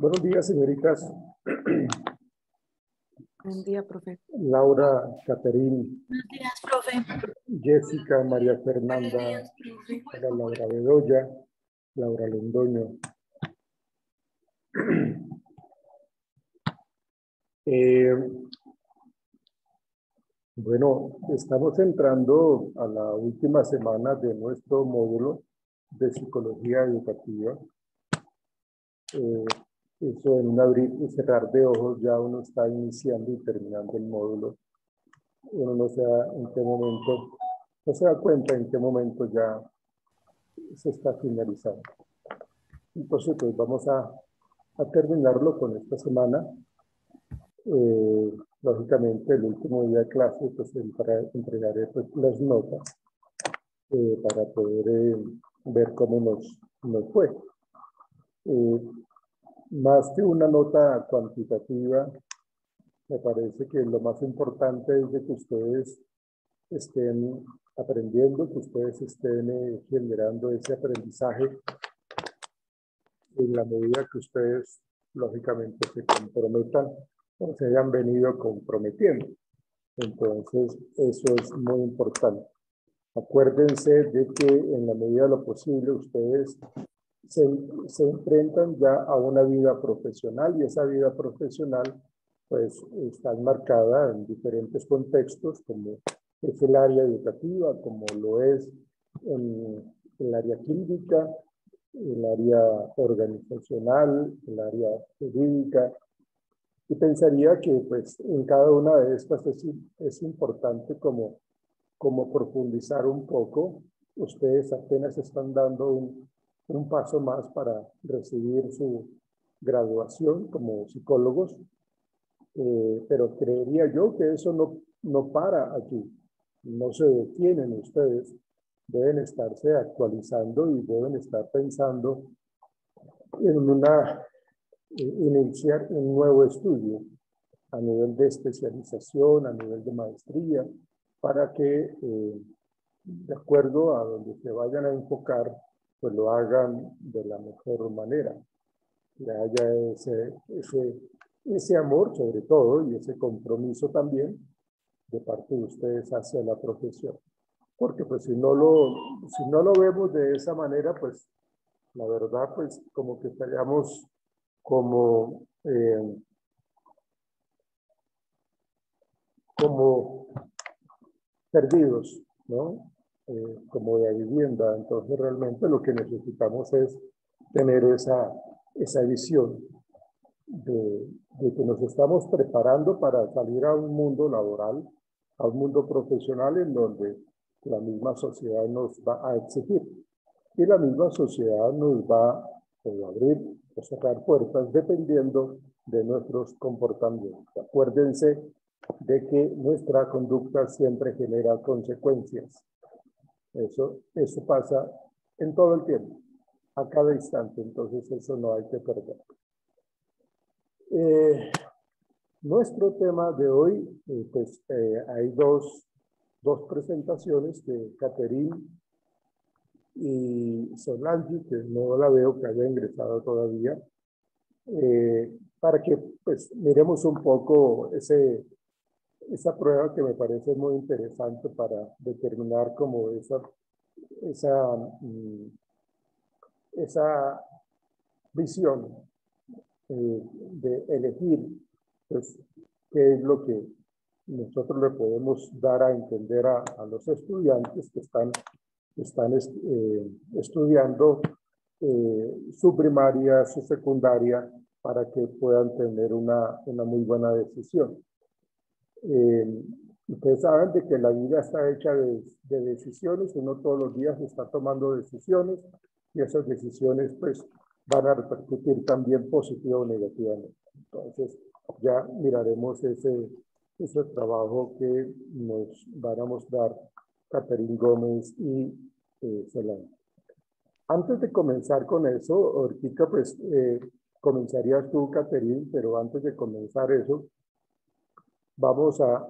Buenos días, señoritas. Buen día, profe. Laura, Caterín, Buenos días, profe. Jessica, María Fernanda, Buenos días, profe. Laura Bedoya, Laura Londoño. Bueno, estamos entrando a la última semana de nuestro módulo de psicología educativa. Eso en un abrir y cerrar de ojos ya uno está iniciando y terminando el módulo. Uno no se da en qué momento, no se da cuenta en qué momento ya se está finalizando. Entonces, pues vamos a terminarlo con esta semana. Lógicamente, el último día de clase, pues entregaré pues, las notas para poder ver cómo nos fue. Más que una nota cuantitativa, me parece que lo más importante es de que ustedes estén aprendiendo, que ustedes estén generando ese aprendizaje en la medida que ustedes, lógicamente, se comprometan o se hayan venido comprometiendo. Entonces, eso es muy importante. Acuérdense de que en la medida de lo posible ustedes se enfrentan ya a una vida profesional y esa vida profesional pues está enmarcada en diferentes contextos como es el área educativa, como lo es en el área clínica, el área organizacional, el área jurídica. Y pensaría que pues en cada una de estas es importante como profundizar un poco. Ustedes apenas están dando un paso más para recibir su graduación como psicólogos, pero creería yo que eso no para aquí, no se detienen ustedes, deben estarse actualizando y deben estar pensando en iniciar un nuevo estudio a nivel de especialización, a nivel de maestría, para que de acuerdo a donde se vayan a enfocar, pues lo hagan de la mejor manera. Que haya ese amor sobre todo y ese compromiso también de parte de ustedes hacia la profesión. Porque pues si no lo vemos de esa manera, pues la verdad pues como que estaríamos como perdidos, ¿no? Como de vivienda. Entonces realmente lo que necesitamos es tener esa visión de que nos estamos preparando para salir a un mundo laboral, a un mundo profesional en donde la misma sociedad nos va a exigir y la misma sociedad nos va a abrir o cerrar puertas dependiendo de nuestros comportamientos. Acuérdense de que nuestra conducta siempre genera consecuencias. Eso pasa en todo el tiempo, a cada instante, entonces eso no hay que perder. Nuestro tema de hoy, hay dos presentaciones de Caterín y Solange, que no la veo que haya ingresado todavía, para que pues miremos un poco esa prueba que me parece muy interesante para determinar como esa visión de elegir pues, qué es lo que nosotros le podemos dar a entender a los estudiantes que están estudiando su primaria, su secundaria, para que puedan tener una muy buena decisión. Ustedes saben de que la vida está hecha de decisiones, uno todos los días está tomando decisiones y esas decisiones pues van a repercutir también positiva o negativamente. Entonces ya miraremos ese trabajo que nos van a mostrar Caterín Gómez y Solange. Antes de comenzar con eso, ahorita pues comenzarías tú, Caterín, pero antes de comenzar eso, vamos a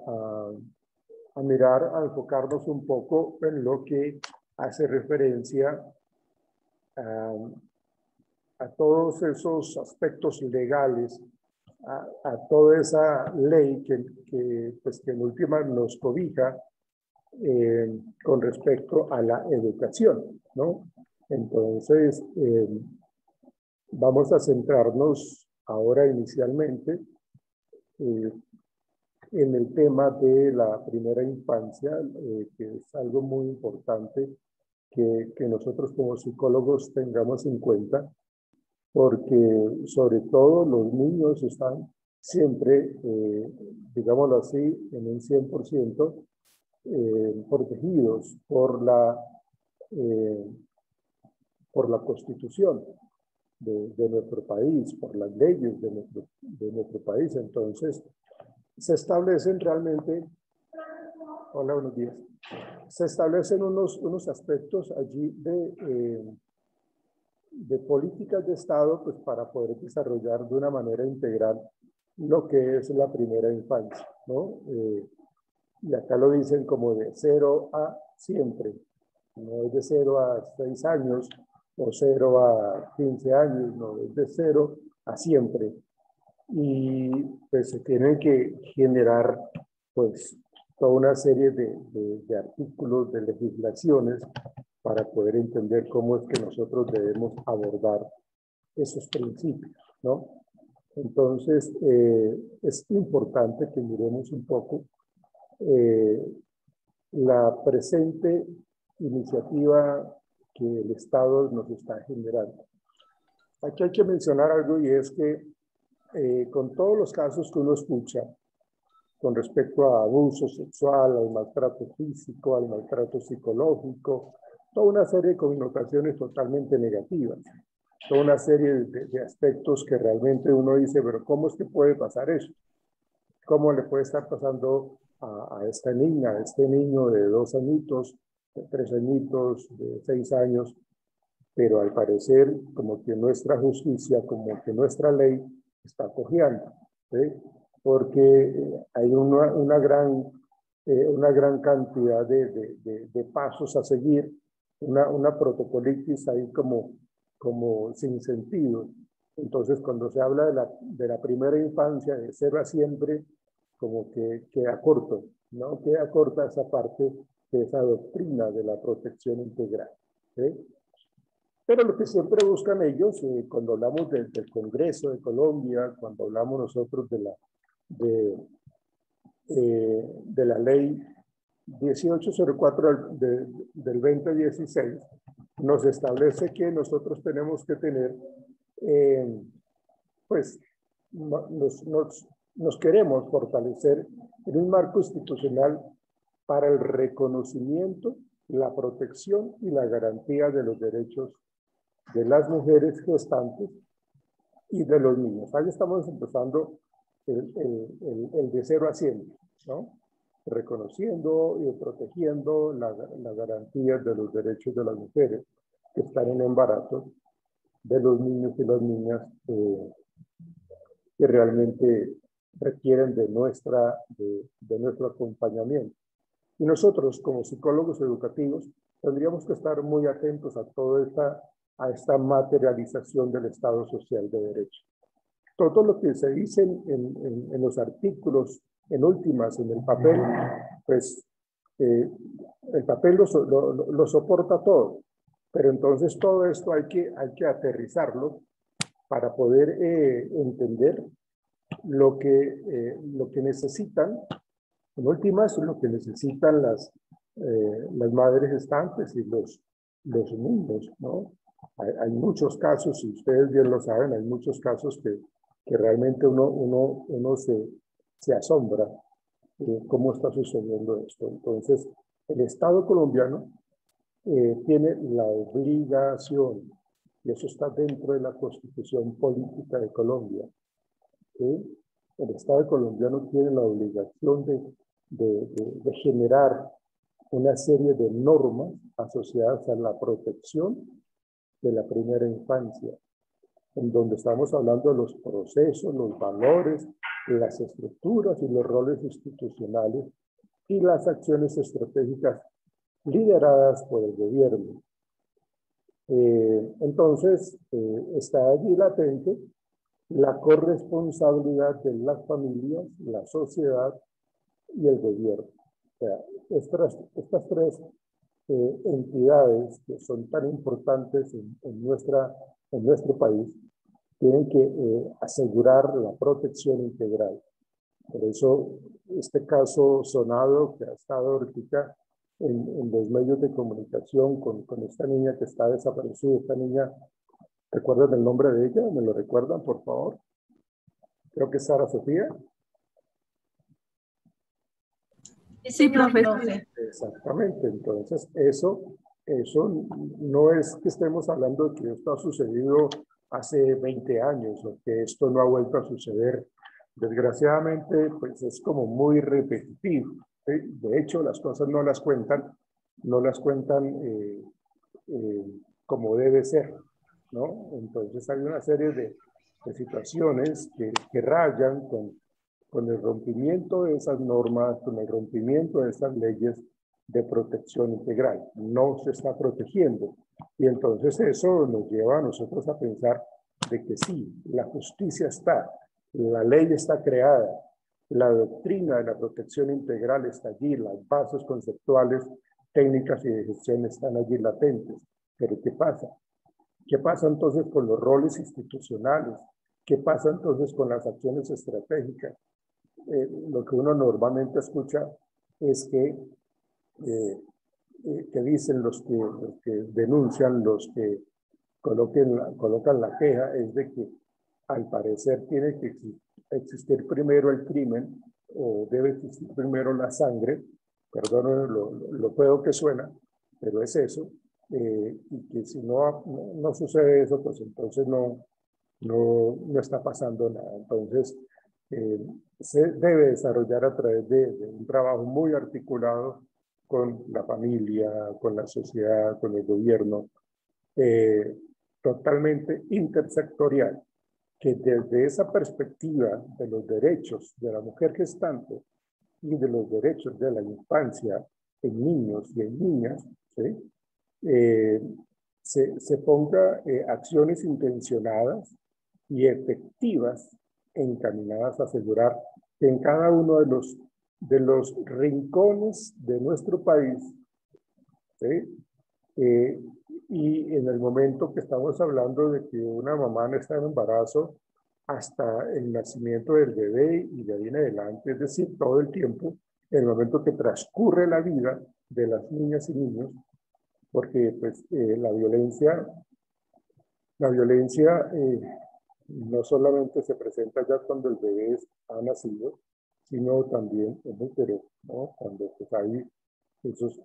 mirar, a enfocarnos un poco en lo que hace referencia a todos esos aspectos legales, a toda esa ley pues, que en última nos cobija con respecto a la educación, ¿no? Entonces, vamos a centrarnos ahora inicialmente en el tema de la primera infancia, que es algo muy importante que nosotros como psicólogos tengamos en cuenta, porque sobre todo los niños están siempre, digámoslo así, en un 100% protegidos por la Constitución de nuestro país, por las leyes de nuestro país. Entonces, se establecen realmente, hola, buenos días, se establecen unos aspectos allí de políticas de Estado, pues para poder desarrollar de una manera integral lo que es la primera infancia, ¿no? Y acá lo dicen como de 0 a siempre, no es de 0 a 6 años o 0 a 15 años, no, es de 0 a siempre. Y pues se tienen que generar pues toda una serie de artículos, de legislaciones para poder entender cómo es que nosotros debemos abordar esos principios, ¿no? Entonces, es importante que miremos un poco la presente iniciativa que el Estado nos está generando. Aquí hay que mencionar algo, y es que con todos los casos que uno escucha con respecto a abuso sexual, al maltrato físico, al maltrato psicológico, toda una serie de connotaciones totalmente negativas, toda una serie de aspectos que realmente uno dice, pero ¿cómo es que puede pasar eso? ¿Cómo le puede estar pasando a esta niña, a este niño de 2 añitos, de 3 añitos, de 6 años? Pero al parecer, como que nuestra justicia, como que nuestra ley está cojeando, ¿sí? Porque hay una gran cantidad de pasos a seguir, una protocolitis ahí como sin sentido. Entonces, cuando se habla de la primera infancia, de 0 a siempre, como que queda corto, ¿no? Queda corta esa parte de esa doctrina de la protección integral, ¿sí? Pero lo que siempre buscan ellos, cuando hablamos del Congreso de Colombia, cuando hablamos nosotros de la ley 1804 del 2016, nos establece que nosotros tenemos que tener, pues, nos queremos fortalecer en un marco institucional para el reconocimiento, la protección y la garantía de los derechos de las mujeres gestantes y de los niños. Ahí estamos empezando el de 0 a 100, ¿no? Reconociendo y protegiendo la garantía de los derechos de las mujeres que están en embarazo, de los niños y las niñas que realmente requieren de nuestro acompañamiento. Y nosotros, como psicólogos educativos, tendríamos que estar muy atentos a esta materialización del Estado Social de Derecho. Todo lo que se dice en los artículos, en últimas, en el papel, pues el papel lo soporta todo. Pero entonces todo esto hay que aterrizarlo para poder entender lo que necesitan, en últimas, lo que necesitan las madres gestantes y los niños, ¿no? Hay muchos casos, y ustedes bien lo saben, hay muchos casos que realmente uno se asombra de cómo está sucediendo esto. Entonces, el Estado colombiano tiene la obligación, y eso está dentro de la Constitución Política de Colombia, ¿sí? El Estado colombiano tiene la obligación de generar una serie de normas asociadas a la protección de la primera infancia, en donde estamos hablando de los procesos, los valores, las estructuras y los roles institucionales y las acciones estratégicas lideradas por el gobierno. Entonces, está allí latente la corresponsabilidad de las familias, la sociedad y el gobierno. O sea, estas tres entidades que son tan importantes en nuestro país tienen que asegurar la protección integral. Por eso, este caso sonado que ha estado ahorita en los medios de comunicación con esta niña que está desaparecida, esta niña, ¿recuerdan el nombre de ella? ¿Me lo recuerdan, por favor? Creo que es Sara Sofía. Sí, profesor. Exactamente, entonces eso no es que estemos hablando de que esto ha sucedido hace 20 años o que esto no ha vuelto a suceder. Desgraciadamente, pues es como muy repetitivo, ¿sí? De hecho, las cosas no las cuentan como debe ser, ¿no? Entonces hay una serie de situaciones que rayan con el rompimiento de esas normas, con el rompimiento de esas leyes de protección integral. No se está protegiendo. Y entonces eso nos lleva a nosotros a pensar de que sí, la justicia está, la ley está creada, la doctrina de la protección integral está allí, las bases conceptuales, técnicas y de gestión están allí latentes. Pero ¿qué pasa? ¿Qué pasa entonces con los roles institucionales? ¿Qué pasa entonces con las acciones estratégicas? Lo que uno normalmente escucha es que dicen los que denuncian, los que colocan la queja, es de que al parecer tiene que existir primero el crimen o debe existir primero la sangre, perdón lo feo que suena, pero es eso, y que si no sucede eso, pues entonces no está pasando nada. Entonces, se debe desarrollar a través de un trabajo muy articulado con la familia, con la sociedad, con el gobierno, totalmente intersectorial, que desde esa perspectiva de los derechos de la mujer gestante y de los derechos de la infancia en niños y en niñas, ¿sí? Se ponga acciones intencionadas y efectivas encaminadas a asegurar que en cada uno de los rincones de nuestro país, ¿sí? Y en el momento que estamos hablando de que una mamá no está en embarazo hasta el nacimiento del bebé y de ahí en adelante, es decir, todo el tiempo, en el momento que transcurre la vida de las niñas y niños, porque pues la violencia no solamente se presenta ya cuando el bebé ha nacido, sino también en el útero, ¿no? Cuando pues, hay esos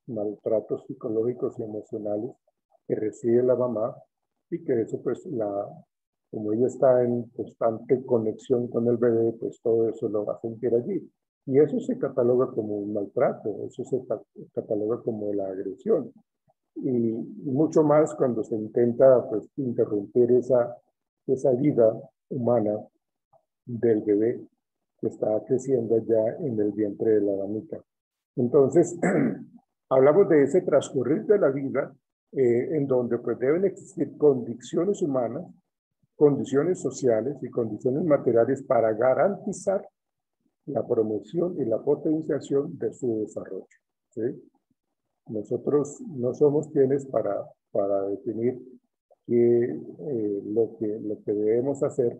maltratos psicológicos y emocionales que recibe la mamá y que eso pues como ella está en constante conexión con el bebé, pues todo eso lo va a sentir allí. Y eso se cataloga como un maltrato, eso se cataloga como la agresión. Y mucho más cuando se intenta pues interrumpir esa vida humana del bebé que está creciendo ya en el vientre de la mamita. Entonces, hablamos de ese transcurrir de la vida en donde pues deben existir condiciones humanas, condiciones sociales y condiciones materiales para garantizar la promoción y la potenciación de su desarrollo, ¿sí? Nosotros no somos quienes para definir lo que debemos hacer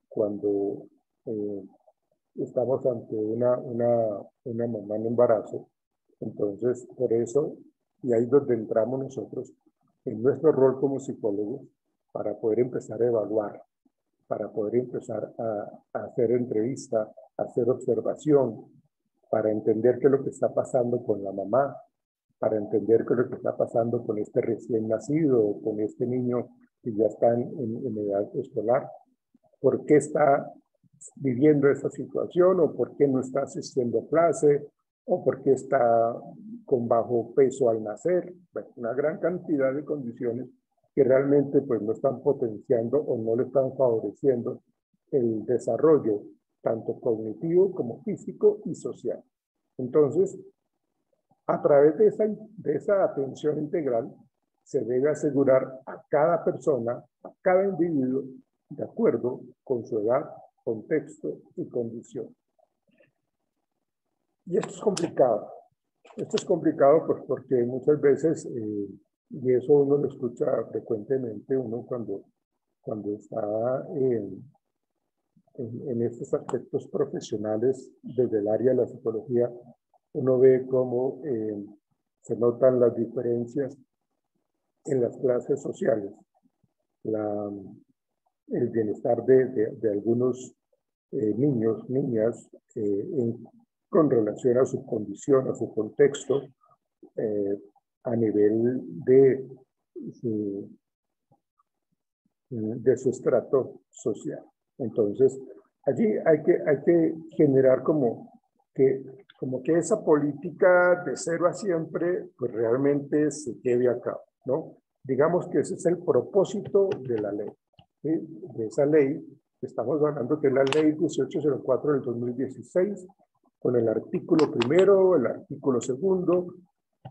cuando estamos ante una mamá en embarazo. Entonces, por eso, y ahí es donde entramos nosotros en nuestro rol como psicólogos para poder empezar a evaluar, para poder empezar a hacer entrevista, a hacer observación, para entender qué es lo que está pasando con la mamá, para entender qué es lo que está pasando con este recién nacido, con este niño que ya está en edad escolar, por qué está viviendo esa situación o por qué no está asistiendo a clase o por qué está con bajo peso al nacer. Bueno, una gran cantidad de condiciones que realmente pues no están potenciando o no le están favoreciendo el desarrollo tanto cognitivo como físico y social. Entonces, A través de esa atención integral, se debe asegurar a cada persona, a cada individuo, de acuerdo con su edad, contexto y condición. Y esto es complicado. Esto es complicado pues, porque muchas veces, y eso uno lo escucha frecuentemente, uno cuando está en estos aspectos profesionales desde el área de la psicología, uno ve cómo se notan las diferencias en las clases sociales, el bienestar de algunos niños, niñas, con relación a su condición, a su contexto, a nivel de su estrato social. Entonces, allí hay que generar como que esa política de cero a siempre, pues realmente se lleve a cabo, ¿no? Digamos que ese es el propósito de la ley, ¿sí? De esa ley, estamos hablando que es la ley 1804 del 2016, con el artículo primero, el artículo segundo,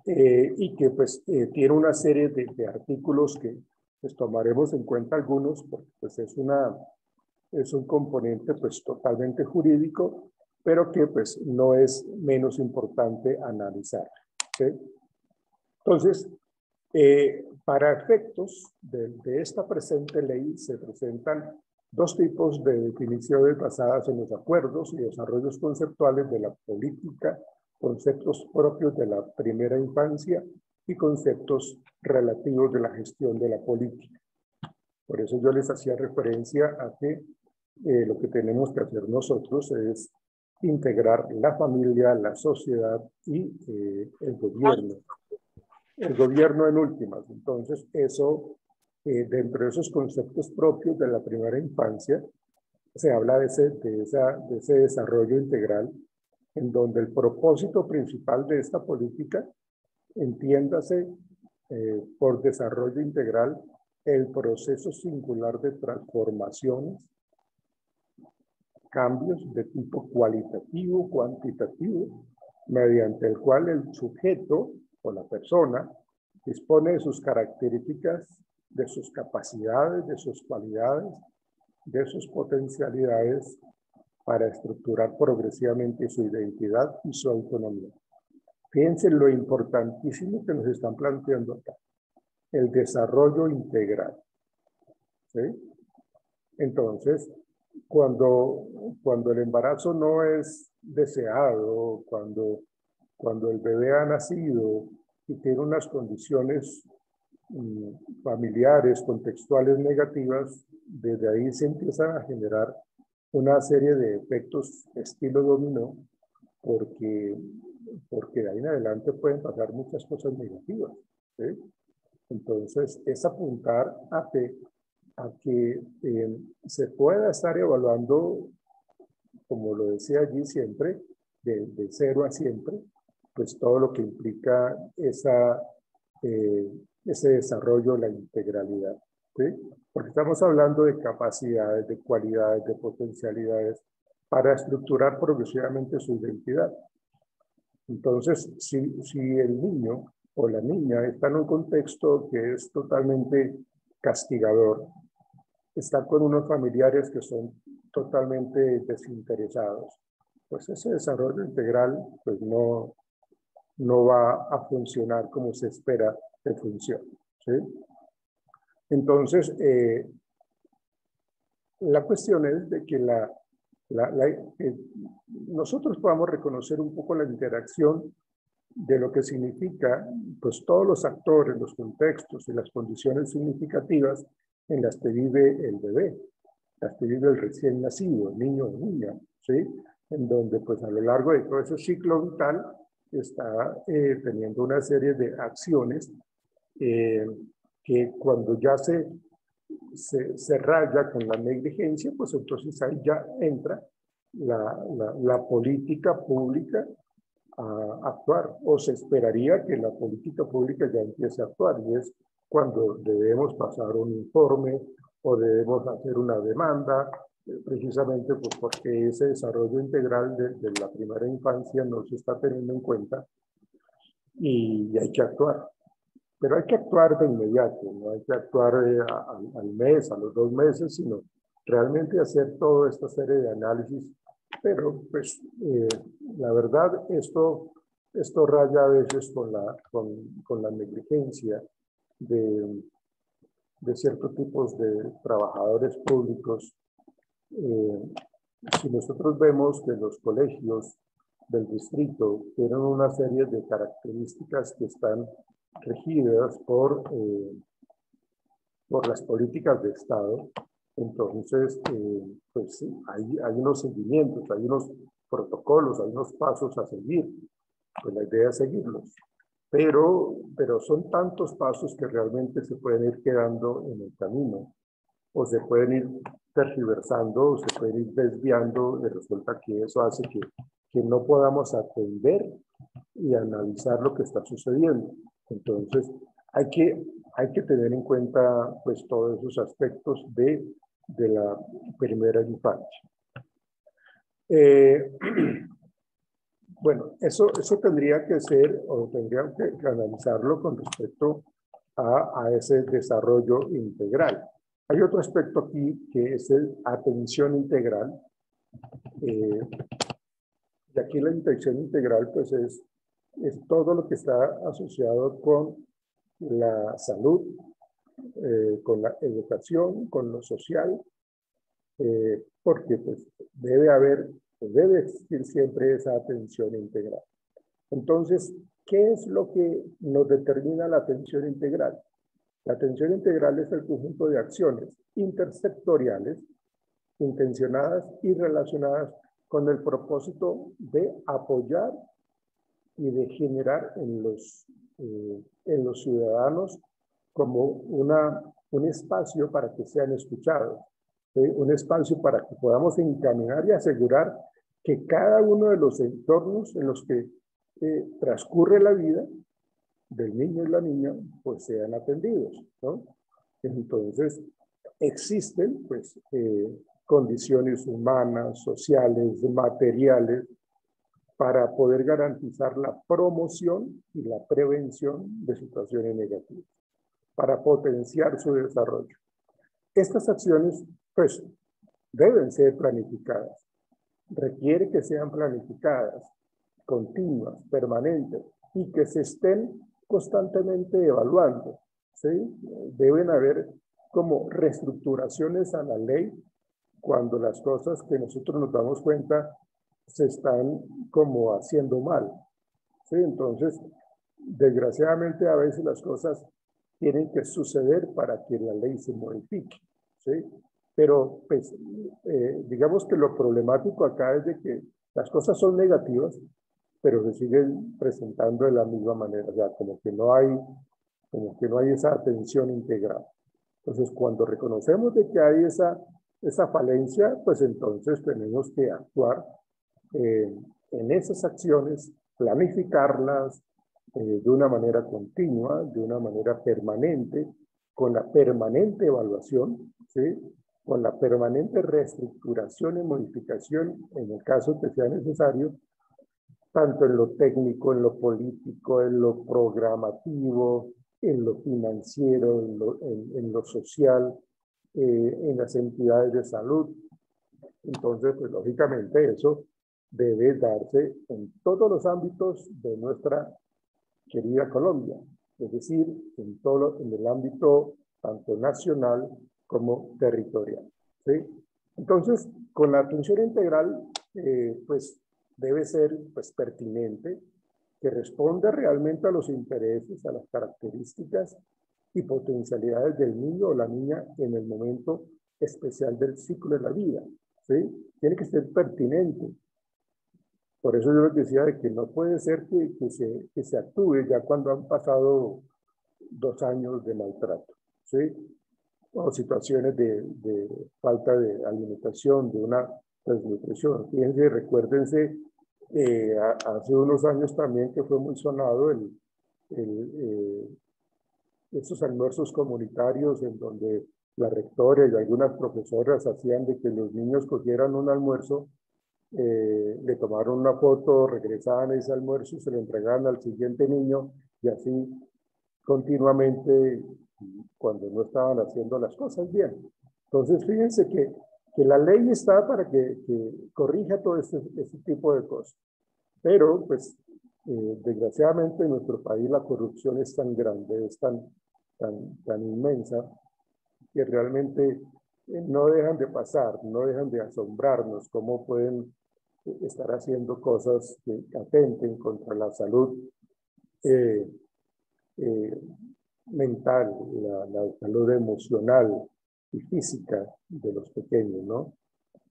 y que pues tiene una serie de artículos que pues tomaremos en cuenta algunos, porque pues es un componente pues totalmente jurídico, pero que pues no es menos importante analizar, ¿sí? Entonces, para efectos de esta presente ley se presentan dos tipos de definiciones basadas en los acuerdos y desarrollos conceptuales de la política, conceptos propios de la primera infancia y conceptos relativos de la gestión de la política. Por eso yo les hacía referencia a que lo que tenemos que hacer nosotros es integrar la familia, la sociedad y el gobierno. El gobierno en últimas. Entonces, eso, dentro de esos conceptos propios de la primera infancia, se habla de ese desarrollo integral, en donde el propósito principal de esta política, entiéndase por desarrollo integral, el proceso singular de transformaciones, cambios de tipo cualitativo, cuantitativo, mediante el cual el sujeto o la persona dispone de sus características, de sus capacidades, de sus cualidades, de sus potencialidades para estructurar progresivamente su identidad y su autonomía. Fíjense lo importantísimo que nos están planteando acá, el desarrollo integral, ¿sí? Entonces, cuando el embarazo no es deseado, cuando el bebé ha nacido y tiene unas condiciones familiares, contextuales negativas, desde ahí se empiezan a generar una serie de efectos estilo dominó, porque de ahí en adelante pueden pasar muchas cosas negativas, ¿sí? Entonces, es apuntar a que se pueda estar evaluando, como lo decía allí siempre, de cero a siempre, pues todo lo que implica ese desarrollo, la integralidad, ¿sí? Porque estamos hablando de capacidades, de cualidades, de potencialidades para estructurar progresivamente su identidad. Entonces, si el niño o la niña está en un contexto que es totalmente castigador, está con unos familiares que son totalmente desinteresados, pues ese desarrollo integral pues no va a funcionar como se espera que funcione, ¿sí? Entonces, la cuestión es de que nosotros podamos reconocer un poco la interacción de lo que significa, pues todos los actores, los contextos y las condiciones significativas en las que vive el bebé, las que vive el recién nacido, el niño o niña, ¿sí? En donde pues a lo largo de todo ese ciclo vital está teniendo una serie de acciones que cuando ya se raya con la negligencia, pues entonces ahí ya entra la política pública a actuar, o se esperaría que la política pública ya empiece a actuar, y es cuando debemos pasar un informe o debemos hacer una demanda, precisamente pues porque ese desarrollo integral de la primera infancia no se está teniendo en cuenta y hay que actuar. Pero hay que actuar de inmediato, no hay que actuar al mes, a los 2 meses, sino realmente hacer toda esta serie de análisis. Pero, pues, la verdad, esto raya a veces con la negligencia de ciertos tipos de trabajadores públicos. Si nosotros vemos que los colegios del distrito tienen una serie de características que están regidas por las políticas de Estado, entonces pues hay unos seguimientos, hay unos protocolos, hay unos pasos a seguir, pues la idea es seguirlos, pero son tantos pasos que realmente se pueden ir quedando en el camino, o se pueden ir tergiversando, o se pueden ir desviando, y resulta que eso hace que no podamos atender y analizar lo que está sucediendo. Entonces, hay que tener en cuenta pues todos esos aspectos de la primera infancia. Bueno, eso tendría que ser, o tendría que analizarlo con respecto a ese desarrollo integral. Hay otro aspecto aquí que es el atención integral. Y aquí la atención integral pues es todo lo que está asociado con la salud, con la educación, con lo social, porque pues debe existir siempre esa atención integral. Entonces, ¿qué es lo que nos determina la atención integral? La atención integral es el conjunto de acciones intersectoriales, intencionadas y relacionadas con el propósito de apoyar y de generar en los ciudadanos como un espacio para que sean escuchados, ¿sí? Un espacio para que podamos encaminar y asegurar que cada uno de los entornos en los que transcurre la vida del niño y la niña, pues sean atendidos, ¿no? Entonces, existen, pues, condiciones humanas, sociales, materiales, para poder garantizar la promoción y la prevención de situaciones negativas, para potenciar su desarrollo. Estas acciones, pues, deben ser planificadas. Requiere que sean planificadas, continuas, permanentes, y que se estén constantemente evaluando, ¿sí? Deben haber como reestructuraciones a la ley cuando las cosas que nosotros nos damos cuenta se están como haciendo mal, ¿sí? Entonces, desgraciadamente a veces las cosas tienen que suceder para que la ley se modifique, ¿sí? Pero pues digamos que lo problemático acá es de que las cosas son negativas, pero se siguen presentando de la misma manera, o sea, como que no hay esa atención integral. Entonces, cuando reconocemos de que hay esa falencia, pues entonces tenemos que actuar en esas acciones, planificarlas de una manera continua, de una manera permanente, con la permanente evaluación, ¿sí? Con la permanente reestructuración y modificación, en el caso que sea necesario, tanto en lo técnico, en lo político, en lo programativo, en lo financiero, en lo social, en las entidades de salud. Entonces, pues lógicamente eso debe darse en todos los ámbitos de nuestra querida Colombia, es decir, en el ámbito tanto nacional como territorial, ¿sí? Entonces, con la atención integral, pues debe ser pues, pertinente, que responda realmente a los intereses, a las características y potencialidades del niño o la niña en el momento especial del ciclo de la vida, ¿sí? Tiene que ser pertinente. Por eso yo les decía de que no puede ser que se actúe ya cuando han pasado 2 años de maltrato, ¿sí? O situaciones de falta de alimentación, de una desnutrición. Fíjense, recuérdense, hace unos años también que fue muy sonado esos almuerzos comunitarios en donde la rectora y algunas profesoras hacían de que los niños cogieran un almuerzo le tomaron una foto, regresaban a ese almuerzo, se lo entregaban al siguiente niño y así continuamente cuando no estaban haciendo las cosas bien. Entonces, fíjense que la ley está para que corrija todo este tipo de cosas. Pero, pues, desgraciadamente en nuestro país la corrupción es tan grande, es tan inmensa, que realmente no dejan de pasar, no dejan de asombrarnos cómo pueden estar haciendo cosas que atenten contra la salud mental, la salud emocional y física de los pequeños, ¿no?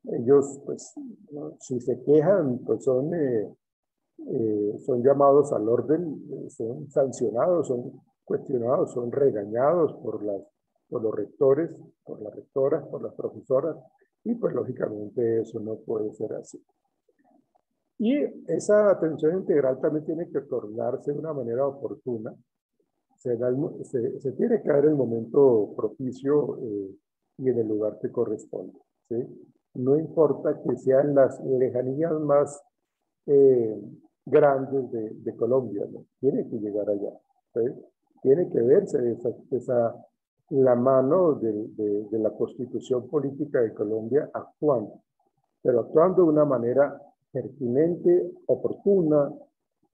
Ellos, pues, ¿no? Si se quejan, pues son llamados al orden, son sancionados, son cuestionados, son regañados por los rectores, por las rectoras, por las profesoras, y pues lógicamente eso no puede ser así. Y esa atención integral también tiene que tornarse de una manera oportuna. Se tiene que dar el momento propicio y en el lugar que corresponde, ¿sí? No importa que sean las lejanías más grandes de Colombia, ¿no? Tiene que llegar allá, ¿sí? Tiene que verse la mano de la Constitución Política de Colombia actuando, pero actuando de una manera pertinente, oportuna,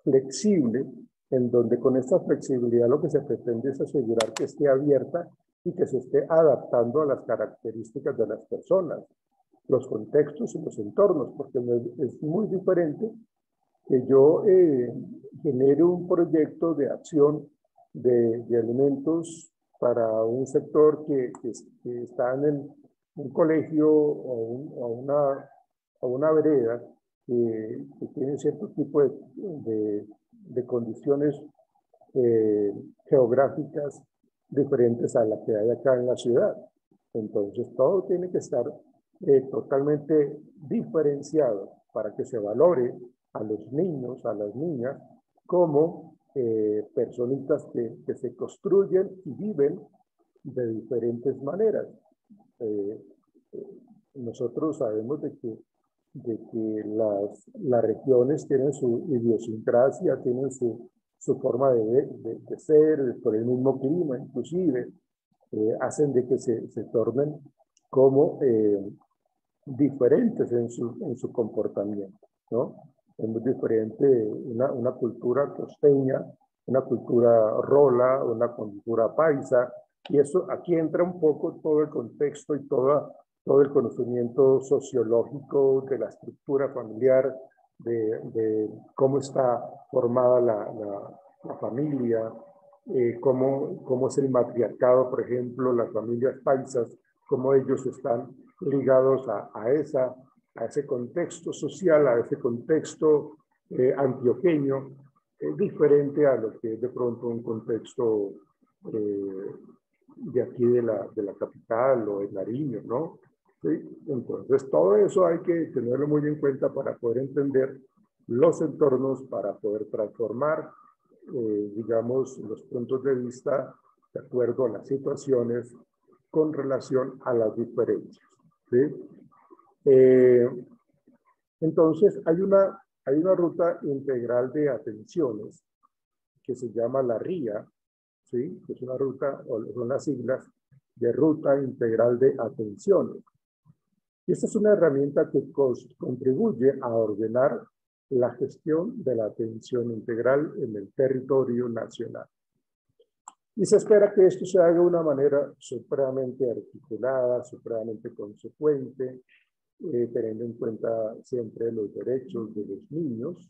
flexible, en donde con esta flexibilidad lo que se pretende es asegurar que esté abierta y que se esté adaptando a las características de las personas, los contextos y los entornos, porque es muy diferente que yo genere un proyecto de acción de alimentos para un sector que está en un colegio o una vereda que tiene cierto tipo de condiciones geográficas diferentes a las que hay acá en la ciudad. Entonces, todo tiene que estar totalmente diferenciado para que se valore a los niños, a las niñas, como personitas que se construyen y viven de diferentes maneras. Nosotros sabemos de que las regiones tienen su idiosincrasia, tienen su forma de ser, por el mismo clima inclusive, hacen de que se tornen como diferentes en su comportamiento, ¿no? Es muy diferente una cultura costeña, una cultura rola, una cultura paisa, y eso aquí entra un poco todo el contexto y todo el conocimiento sociológico de la estructura familiar, de cómo está formada la familia, cómo es el matriarcado, por ejemplo, las familias paisas, cómo ellos están ligados a ese contexto social, a ese contexto antioqueño, diferente a lo que es de pronto un contexto de aquí de la capital o de Nariño, ¿no? ¿Sí? Entonces, todo eso hay que tenerlo muy en cuenta para poder entender los entornos, para poder transformar, digamos, los puntos de vista de acuerdo a las situaciones con relación a las diferencias, ¿sí? Entonces, hay una ruta integral de atenciones que se llama la RIA, ¿sí? Que es una ruta, o son las siglas de Ruta Integral de Atenciones. Y esta es una herramienta que contribuye a ordenar la gestión de la atención integral en el territorio nacional. Y se espera que esto se haga de una manera supremamente articulada, supremamente consecuente, teniendo en cuenta siempre los derechos de los niños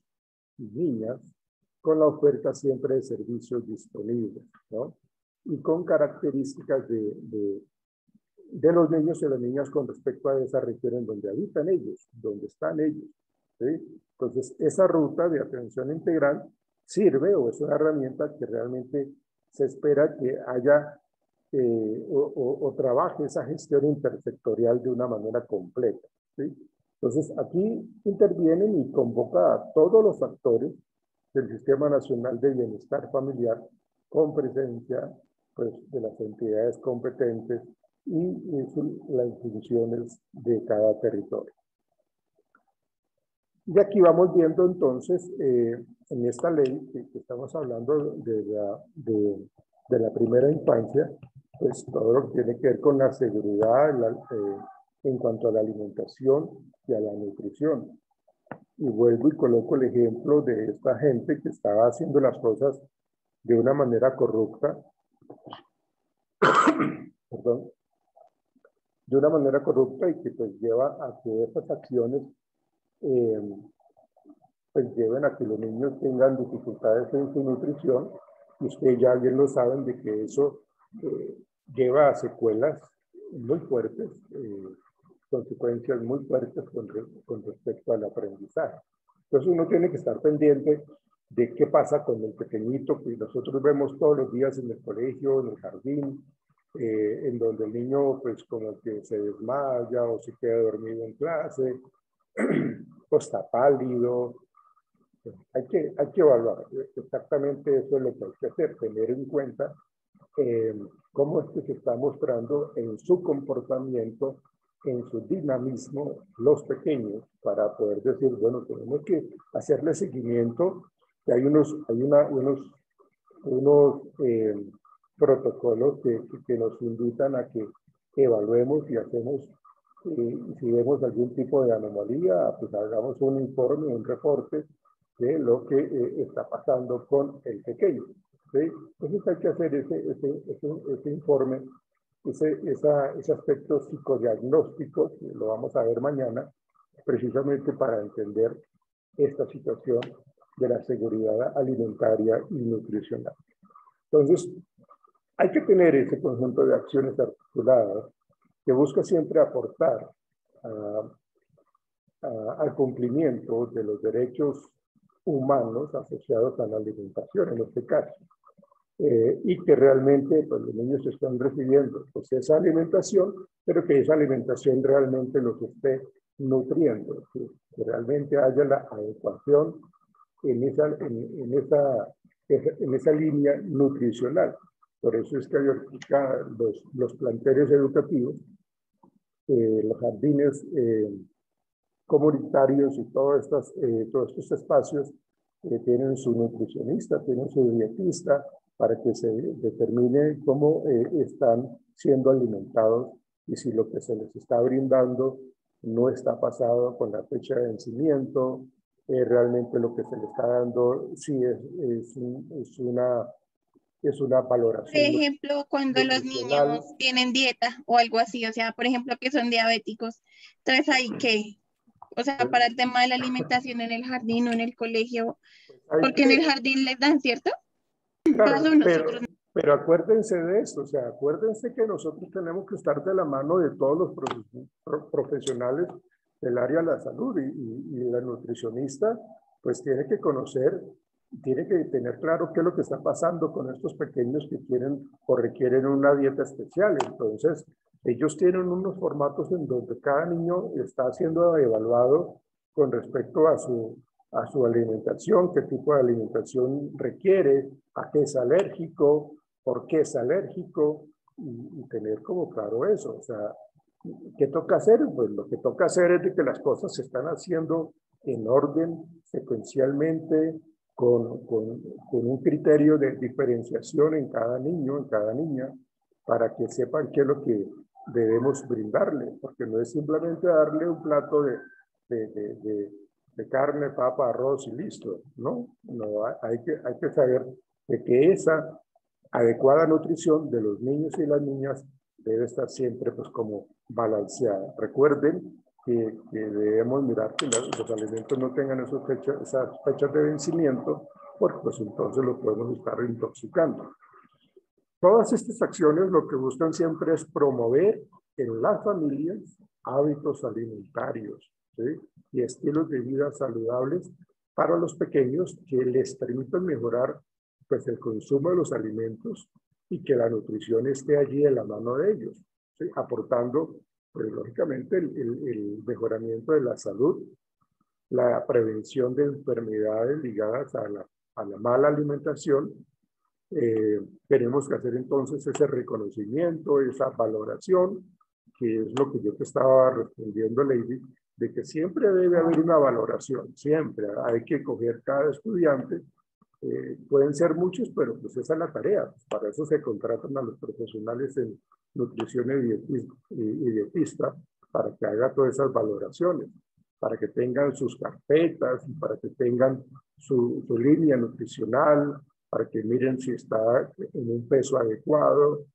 y niñas, con la oferta siempre de servicios disponibles, ¿no? Y con características de los niños y las niñas con respecto a esa región en donde habitan ellos, donde están ellos, ¿sí? Entonces, esa ruta de atención integral sirve o es una herramienta que realmente se espera que haya o trabaje esa gestión intersectorial de una manera completa, ¿sí? Entonces, aquí intervienen y convoca a todos los actores del Sistema Nacional de Bienestar Familiar con presencia, pues, de las entidades competentes y las instituciones de cada territorio. Y aquí vamos viendo entonces, en esta ley que estamos hablando de la primera infancia, pues todo lo que tiene que ver con la seguridad en cuanto a la alimentación y a la nutrición. Y vuelvo y coloco el ejemplo de esta gente que estaba haciendo las cosas de una manera corrupta, perdón, de una manera corrupta y que pues lleva a que estas acciones pues lleven a que los niños tengan dificultades en su nutrición, y ustedes ya bien lo saben de que eso lleva a secuelas muy fuertes, consecuencias muy fuertes con respecto al aprendizaje. Entonces uno tiene que estar pendiente de qué pasa con el pequeñito que nosotros vemos todos los días en el colegio, en el jardín, en donde el niño pues como que se desmaya o se queda dormido en clase, o está pálido. Hay que evaluar exactamente eso, es lo que hay que hacer, tener en cuenta cómo es que se está mostrando en su comportamiento, en su dinamismo, los pequeños, para poder decir, bueno, tenemos que hacerle seguimiento, que hay unos protocolos que nos invitan a que evaluemos y hacemos, si vemos algún tipo de anomalía, pues hagamos un informe, un reporte de lo que está pasando con el pequeño. ¿Sí? Entonces hay que hacer ese informe, ese aspecto psicodiagnóstico, que lo vamos a ver mañana, precisamente para entender esta situación de la seguridad alimentaria y nutricional. Entonces, hay que tener ese conjunto de acciones articuladas que busca siempre aportar al cumplimiento de los derechos humanos asociados a la alimentación, en este caso. Y que realmente pues, los niños están recibiendo pues, esa alimentación, pero que esa alimentación realmente los esté nutriendo, que realmente haya la adecuación en esa línea nutricional. Por eso es que los planteles educativos, los jardines comunitarios y todos estos espacios tienen su nutricionista, tienen su dietista, para que se determine cómo están siendo alimentados y si lo que se les está brindando no está pasado con la fecha de vencimiento, realmente lo que se le está dando sí es una Por valoración ejemplo, cuando los nutricional. niños tienen dieta o algo así, o sea, por ejemplo, que son diabéticos, entonces ahí qué, o sea, para el tema de la alimentación en el jardín o en el colegio, Hay porque en el que, jardín les dan, ¿cierto? claro, Paso nosotros. pero acuérdense de esto, o sea, acuérdense que nosotros tenemos que estar de la mano de todos los profesionales del área de la salud y la nutricionista, pues tiene que conocer, tiene que tener claro qué es lo que está pasando con estos pequeños que quieren o requieren una dieta especial. Entonces, ellos tienen unos formatos en donde cada niño está siendo evaluado con respecto a su alimentación, qué tipo de alimentación requiere, a qué es alérgico, por qué es alérgico, y tener como claro eso. O sea, ¿qué toca hacer? Pues lo que toca hacer es de que las cosas se están haciendo en orden, secuencialmente, con un criterio de diferenciación en cada niño, en cada niña, para que sepan qué es lo que debemos brindarle, porque no es simplemente darle un plato de carne, papa, arroz y listo, ¿no? No, hay que saber de que esa adecuada nutrición de los niños y las niñas debe estar siempre pues como balanceada. Recuerden que debemos mirar que los alimentos no tengan esas fechas de vencimiento, porque pues entonces los podemos estar intoxicando. Todas estas acciones lo que buscan siempre es promover en las familias hábitos alimentarios, ¿sí? Y estilos de vida saludables para los pequeños que les permitan mejorar pues, el consumo de los alimentos y que la nutrición esté allí de la mano de ellos, ¿sí? Aportando, pues, lógicamente, el mejoramiento de la salud, la prevención de enfermedades ligadas a la mala alimentación. Tenemos que hacer entonces ese reconocimiento, esa valoración, que es lo que yo te estaba respondiendo, Lady, de que siempre debe haber una valoración, siempre hay que coger cada estudiante. Pueden ser muchos, pero pues esa es la tarea. Para eso se contratan a los profesionales en nutrición y dietista, para que haga todas esas valoraciones, para que tengan sus carpetas, para que tengan su línea nutricional, para que miren si está en un peso adecuado,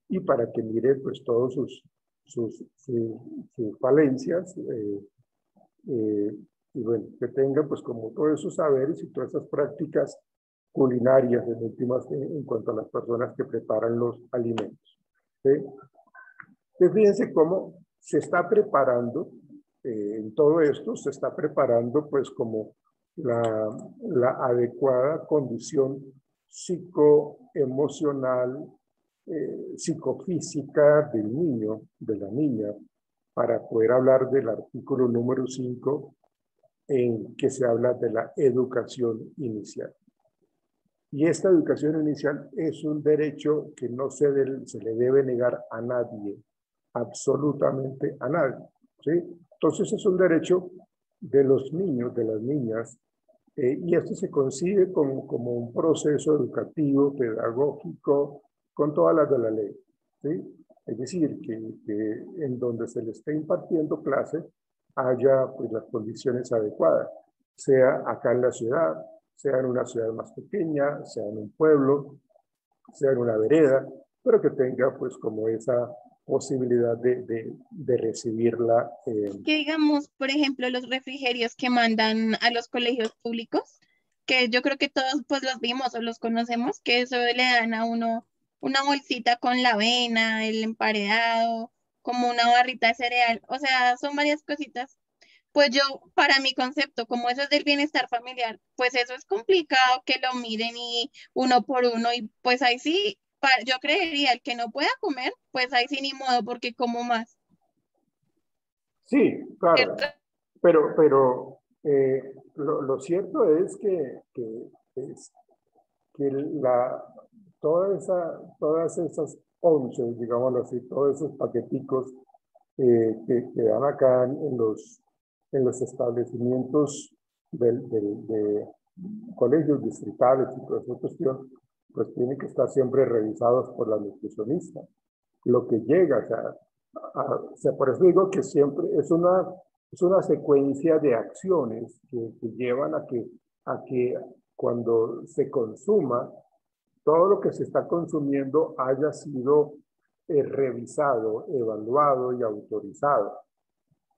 y para que miren pues todos sus falencias, y bueno, que tengan pues como todos esos saberes y todas esas prácticas culinarias en últimas en cuanto a las personas que preparan los alimentos. ¿Sí? Entonces, fíjense cómo se está preparando, en todo esto se está preparando pues como la adecuada condición psicoemocional, psicofísica del niño, de la niña, para poder hablar del artículo número 5 en que se habla de la educación inicial. Y esta educación inicial es un derecho que no se le debe negar a nadie, absolutamente a nadie. ¿Sí? Entonces es un derecho de los niños, de las niñas, y esto se concibe como un proceso educativo, pedagógico, con todas las de la ley. ¿Sí? Es decir, que en donde se le esté impartiendo clase haya pues, las condiciones adecuadas, sea acá en la ciudad, sea en una ciudad más pequeña, sea en un pueblo, sea en una vereda, pero que tenga pues como esa posibilidad de recibirla. Que digamos, por ejemplo, los refrigerios que mandan a los colegios públicos, que yo creo que todos pues los vimos o los conocemos, que eso le dan a uno una bolsita con la avena, el emparedado, como una barrita de cereal, o sea, son varias cositas. Pues yo, para mi concepto, como eso es del bienestar familiar, pues eso es complicado que lo miren y uno por uno, y pues ahí sí, yo creería, el que no pueda comer, pues ahí sí ni modo, porque como más, Sí, claro, ¿cierto? pero lo cierto es que todas esas 11, digámoslo así, todos esos paqueticos que dan acá en los establecimientos de colegios distritales y toda esa cuestión, pues tienen que estar siempre revisados por la nutricionista. Lo que llega, o sea, por eso digo que siempre es una secuencia de acciones que llevan a que cuando se consuma, todo lo que se está consumiendo haya sido revisado, evaluado y autorizado.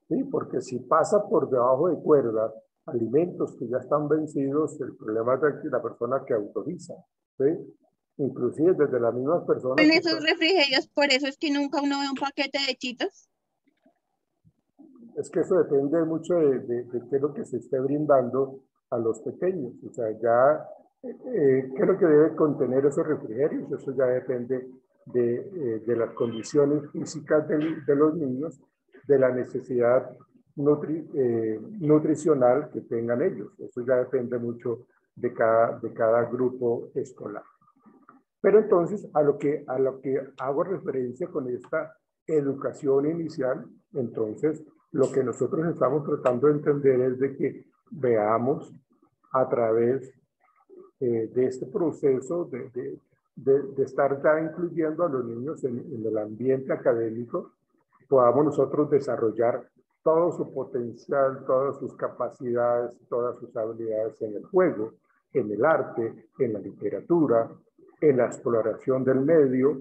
¿Sí? Porque si pasa por debajo de cuerda alimentos que ya están vencidos, el problema es de la persona que autoriza. ¿Sí? Inclusive desde las mismas personas En que esos están. refrigerios, por eso es que nunca uno ve un paquete de chitos. Es que eso depende mucho de qué es lo que se esté brindando a los pequeños. O sea, ya, qué es lo que debe contener esos refrigerios. Eso ya depende de las condiciones físicas de los niños, de la necesidad nutricional que tengan ellos. Eso ya depende mucho de cada grupo escolar. Pero entonces, a lo que hago referencia con esta educación inicial, entonces, lo que nosotros estamos tratando de entender es de que veamos a través de este proceso de estar ya incluyendo a los niños en el ambiente académico, podamos nosotros desarrollar todo su potencial, todas sus capacidades, todas sus habilidades en el juego, en el arte, en la literatura, en la exploración del medio,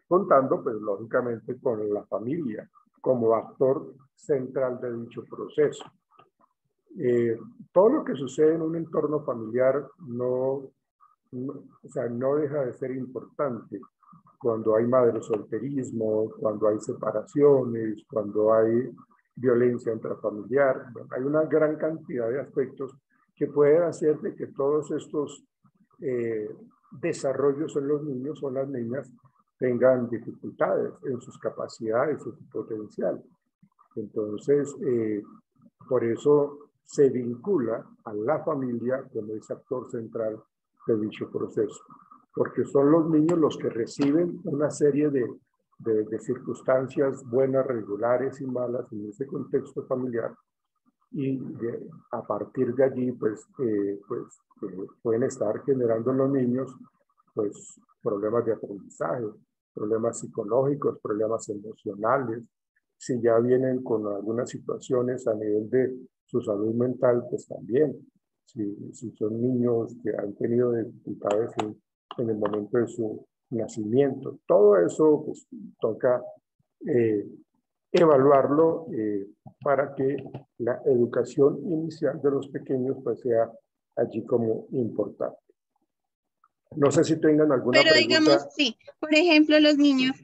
contando pues lógicamente con la familia como actor central de dicho proceso. Todo lo que sucede en un entorno familiar o sea, no deja de ser importante cuando hay madresolterismo, cuando hay separaciones, cuando hay violencia intrafamiliar. Bueno, hay una gran cantidad de aspectos que pueden hacer de que todos estos desarrollos en los niños o las niñas tengan dificultades en sus capacidades, en su potencial. Entonces, por eso se vincula a la familia como ese actor central de dicho proceso, porque son los niños los que reciben una serie de circunstancias buenas, regulares y malas en ese contexto familiar, y a partir de allí pueden estar generando en los niños pues problemas de aprendizaje, problemas psicológicos, problemas emocionales. Si ya vienen con algunas situaciones a nivel de su salud mental, pues también. Si son niños que han tenido dificultades en el momento de su nacimiento, todo eso pues toca evaluarlo para que la educación inicial de los pequeños pues sea allí como importante. No sé si tengan alguna Pero pregunta. digamos, sí, por ejemplo, los niños,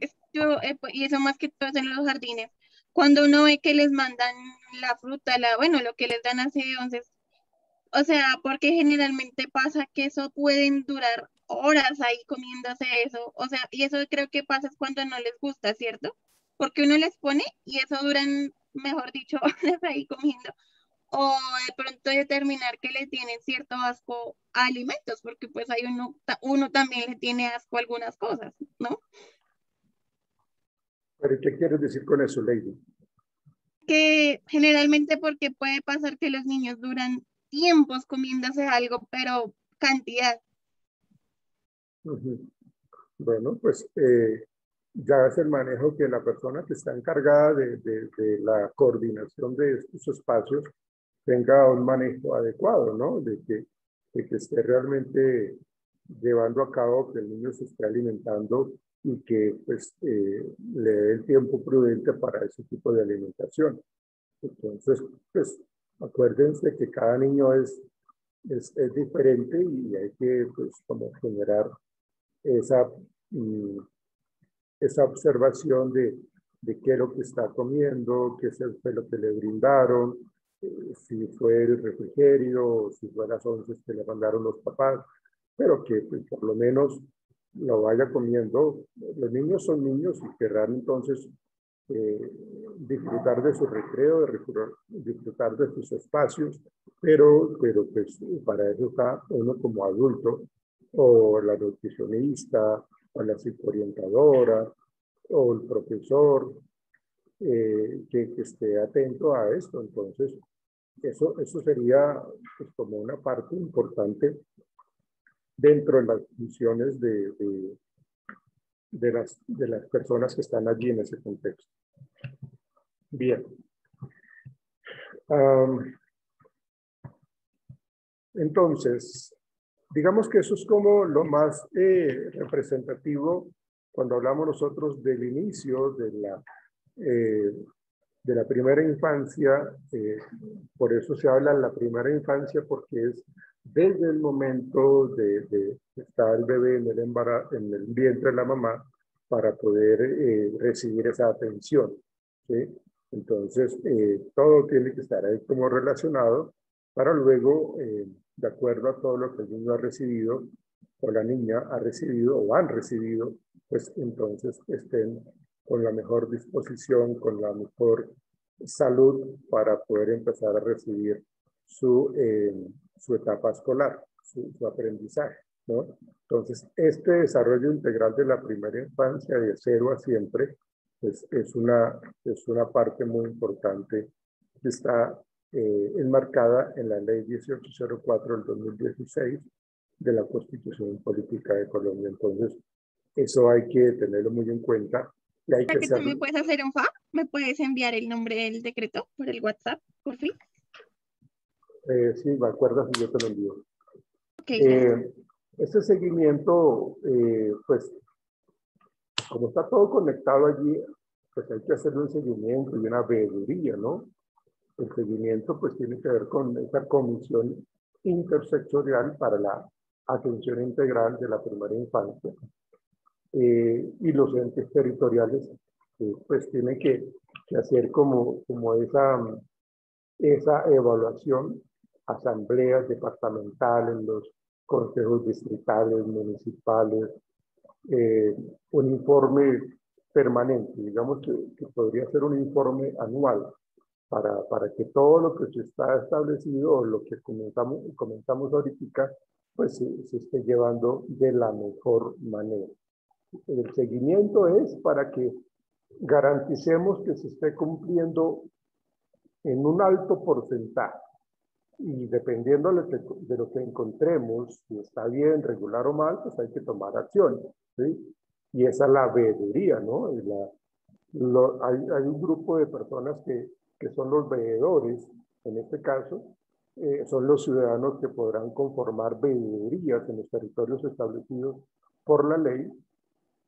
y eso más que todo es en los jardines, cuando uno ve que les mandan la fruta, bueno, lo que les dan hace 11, o sea, porque generalmente pasa que eso pueden durar horas ahí comiéndose eso, o sea, y eso creo que pasa cuando no les gusta, ¿cierto? Porque uno les pone y eso duran, mejor dicho, horas ahí comiendo, o de pronto determinar que le tienen cierto asco a alimentos, porque pues hay uno también le tiene asco a algunas cosas, ¿no? ¿Pero qué quieres decir con eso, Lady? Que generalmente porque puede pasar que los niños duran tiempos comiéndose algo, pero cantidad. Bueno, pues ya es el manejo que la persona que está encargada de la coordinación de estos espacios tenga un manejo adecuado, ¿no? De que esté realmente llevando a cabo que el niño se esté alimentando y que pues le dé el tiempo prudente para ese tipo de alimentación. Entonces, pues acuérdense que cada niño es diferente y hay que pues como generar esa, mm, esa observación de qué es lo que está comiendo, qué fue lo que le brindaron, si fue el refrigerio, si fue las once que le mandaron los papás, pero que pues, por lo menos lo vaya comiendo. Los niños son niños y querrán entonces disfrutar de su recreo, disfrutar de sus espacios, pero pues para eso está uno como adulto, o la nutricionista, o la psicoorientadora, o el profesor, que esté atento a esto. Entonces, eso sería pues, como una parte importante dentro de las funciones de las personas que están allí en ese contexto. Bien. Entonces, digamos que eso es como lo más representativo cuando hablamos nosotros del inicio de la primera infancia. Por eso se habla de la primera infancia, porque es desde el momento de estar el bebé en el embarazo, en el vientre de la mamá, para poder recibir esa atención, ¿sí? Entonces, todo tiene que estar ahí como relacionado para luego, de acuerdo a todo lo que el niño ha recibido, o la niña ha recibido, o han recibido, pues entonces estén con la mejor disposición, con la mejor salud para poder empezar a recibir su etapa escolar, su aprendizaje, ¿no? Entonces, este desarrollo integral de la primera infancia, de 0 a siempre, pues es una parte muy importante que está enmarcada en la Ley 1804 del 2016 de la Constitución Política de Colombia. Entonces, eso hay que tenerlo muy en cuenta. Y hay que ¿Para que tú hacerlo. me puedes hacer un favor? ¿Me puedes enviar el nombre del decreto por el WhatsApp, por fin? Sí, me acuerdas y yo te lo envío. Ok, gracias. Este seguimiento, pues, como está todo conectado allí, pues hay que hacerle un seguimiento y una veeduría, ¿no? El seguimiento, pues, tiene que ver con esa comisión intersectorial para la atención integral de la primera infancia. Y los entes territoriales, pues, tienen que hacer como esa evaluación, asambleas departamentales, los consejos distritales, municipales, un informe permanente, digamos que podría ser un informe anual para que todo lo que se está establecido o lo que comentamos ahorita, pues se esté llevando de la mejor manera. el seguimiento es para que garanticemos que se esté cumpliendo en un alto porcentaje. Y dependiendo de lo que encontremos, si está bien, regular o mal, pues hay que tomar acción, ¿sí? Y esa es la veeduría, ¿no? Hay un grupo de personas que son los veedores, en este caso, son los ciudadanos que podrán conformar veedurías en los territorios establecidos por la ley,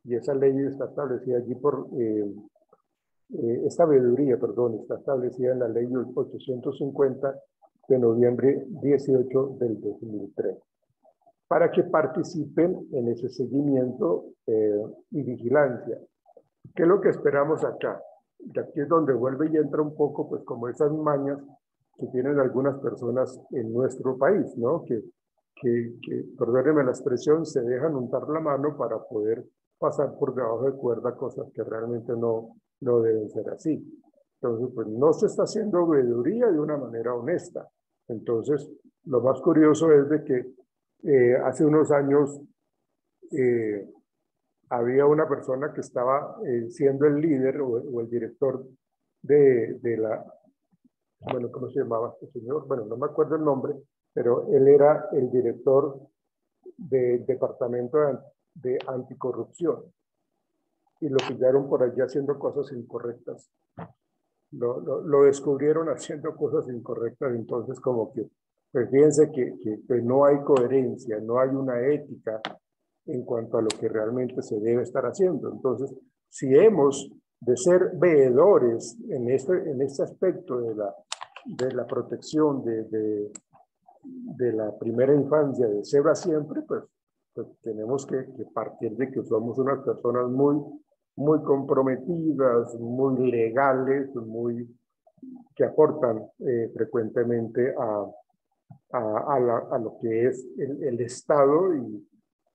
y esa ley está establecida allí esta veeduría, perdón, está establecida en la ley 850 de noviembre 18 del 2003, para que participen en ese seguimiento y vigilancia. ¿Qué es lo que esperamos acá? Y aquí es donde vuelve y entra un poco, pues, como esas mañas que tienen algunas personas en nuestro país, ¿no? Perdónenme la expresión, se dejan untar la mano para poder pasar por debajo de cuerda cosas que realmente no deben ser así. Entonces, pues no se está haciendo veeduría de una manera honesta. Entonces, lo más curioso es de que hace unos años había una persona que estaba siendo el líder o el director de la, bueno, ¿cómo se llamaba este señor? Bueno, no me acuerdo el nombre, pero él era el director del Departamento de Anticorrupción y lo pillaron por allí haciendo cosas incorrectas. Lo descubrieron haciendo cosas incorrectas, entonces como que, pues fíjense que no hay coherencia, no hay una ética en cuanto a lo que realmente se debe estar haciendo. Entonces, si hemos de ser veedores en este aspecto de la protección de la primera infancia, de cero a siempre, pues tenemos que partir de que somos unas personas muy comprometidas, muy legales, que aportan frecuentemente a lo que es el Estado y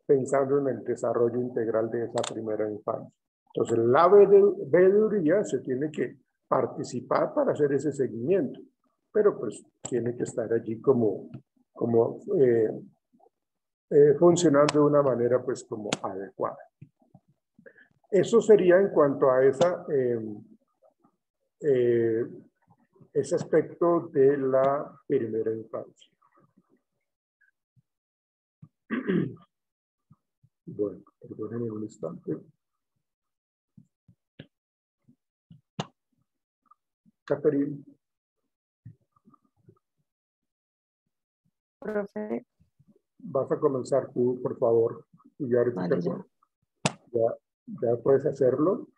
pensando en el desarrollo integral de esa primera infancia. Entonces, la veeduría se tiene que participar para hacer ese seguimiento, pero pues tiene que estar allí como funcionando de una manera pues como adecuada. Eso sería en cuanto a ese aspecto de la primera infancia. Bueno, perdónenme un instante. Catherine. Profe. Vas a comenzar tú, por favor. Y ya ahorita Vale, ya puedes hacerlo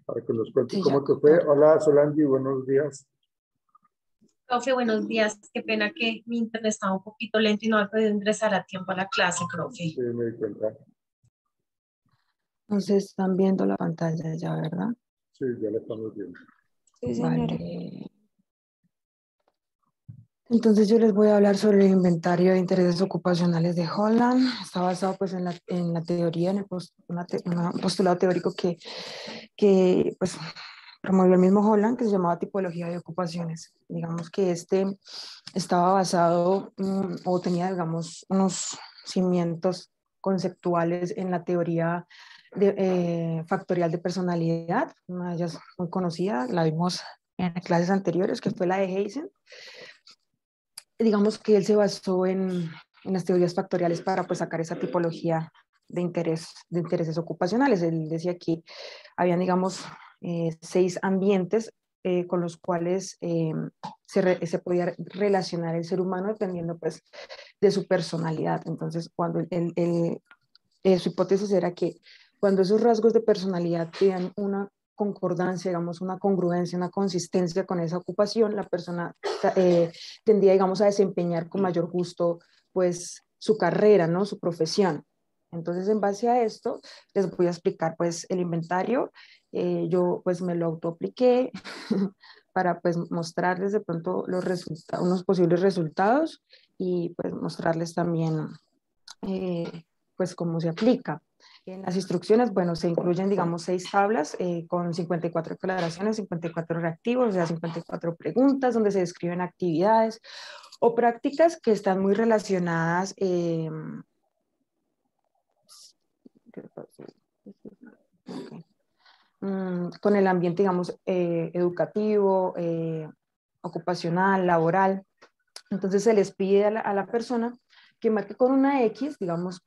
para que nos cuentes sí, cómo ya, te fue. claro. Hola, Solange, buenos días. Profe, buenos días. Qué pena que mi internet estaba un poquito lento y no he podido ingresar a tiempo a la clase, profe. Sí, me di cuenta. Entonces están viendo la pantalla ya, ¿verdad? Sí, ya la estamos viendo. Sí, señora. Vale. Entonces yo les voy a hablar sobre el inventario de intereses ocupacionales de Holland. Está basado pues en la teoría, en el un postulado teórico que pues promovió el mismo Holland, que se llamaba tipología de ocupaciones. Digamos que este estaba basado o tenía, digamos, unos cimientos conceptuales en la teoría factorial de personalidad, una de ellas muy conocida, la vimos en clases anteriores, que fue la de Heysen. Digamos que él se basó en las teorías factoriales para pues sacar esa tipología de intereses ocupacionales. Él decía que habían, digamos, 6 ambientes con los cuales se podía relacionar el ser humano dependiendo pues de su personalidad. Entonces, cuando su hipótesis era que cuando esos rasgos de personalidad tenían una concordancia, digamos, una congruencia, una consistencia con esa ocupación, la persona tendría, digamos, a desempeñar con mayor gusto, pues, su carrera, ¿no? Su profesión. Entonces, en base a esto, les voy a explicar, pues, el inventario. Yo, pues, me lo autoapliqué para, pues, mostrarles de pronto los resultados, unos posibles resultados y, pues, mostrarles también, pues, cómo se aplica. En las instrucciones, bueno, se incluyen, digamos, 6 tablas con 54 declaraciones, 54 reactivos, o sea, 54 preguntas donde se describen actividades o prácticas que están muy relacionadas. Okay. Con el ambiente, digamos, educativo, ocupacional, laboral. Entonces se les pide a la persona que marque con una X, digamos,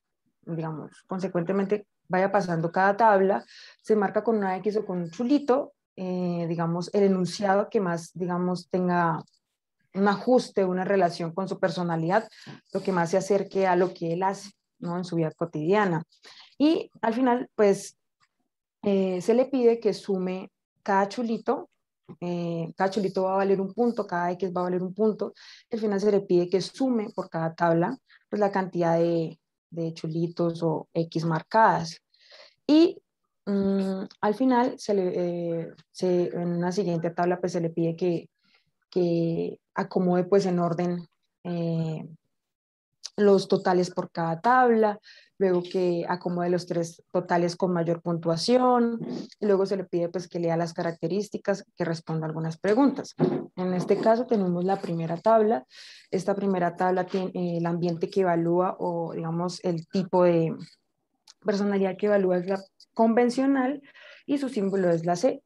consecuentemente vaya pasando cada tabla, se marca con una X o con un chulito, digamos, el enunciado que más, digamos, tenga un ajuste, una relación con su personalidad, lo que más se acerque a lo que él hace, ¿no? En su vida cotidiana. Y al final, pues, se le pide que sume cada chulito. Cada chulito va a valer un punto, cada X va a valer un punto. Al final se le pide que sume por cada tabla pues, la cantidad de chulitos o X marcadas. Y al final, en una siguiente tabla, pues se le pide que acomode pues en orden los totales por cada tabla, luego que acomode los 3 totales con mayor puntuación, y luego se le pide pues que lea las características, que responda algunas preguntas. En este caso tenemos la primera tabla. Esta primera tabla tiene el ambiente que evalúa o digamos el tipo de personalidad que evalúa es la convencional y su símbolo es la C.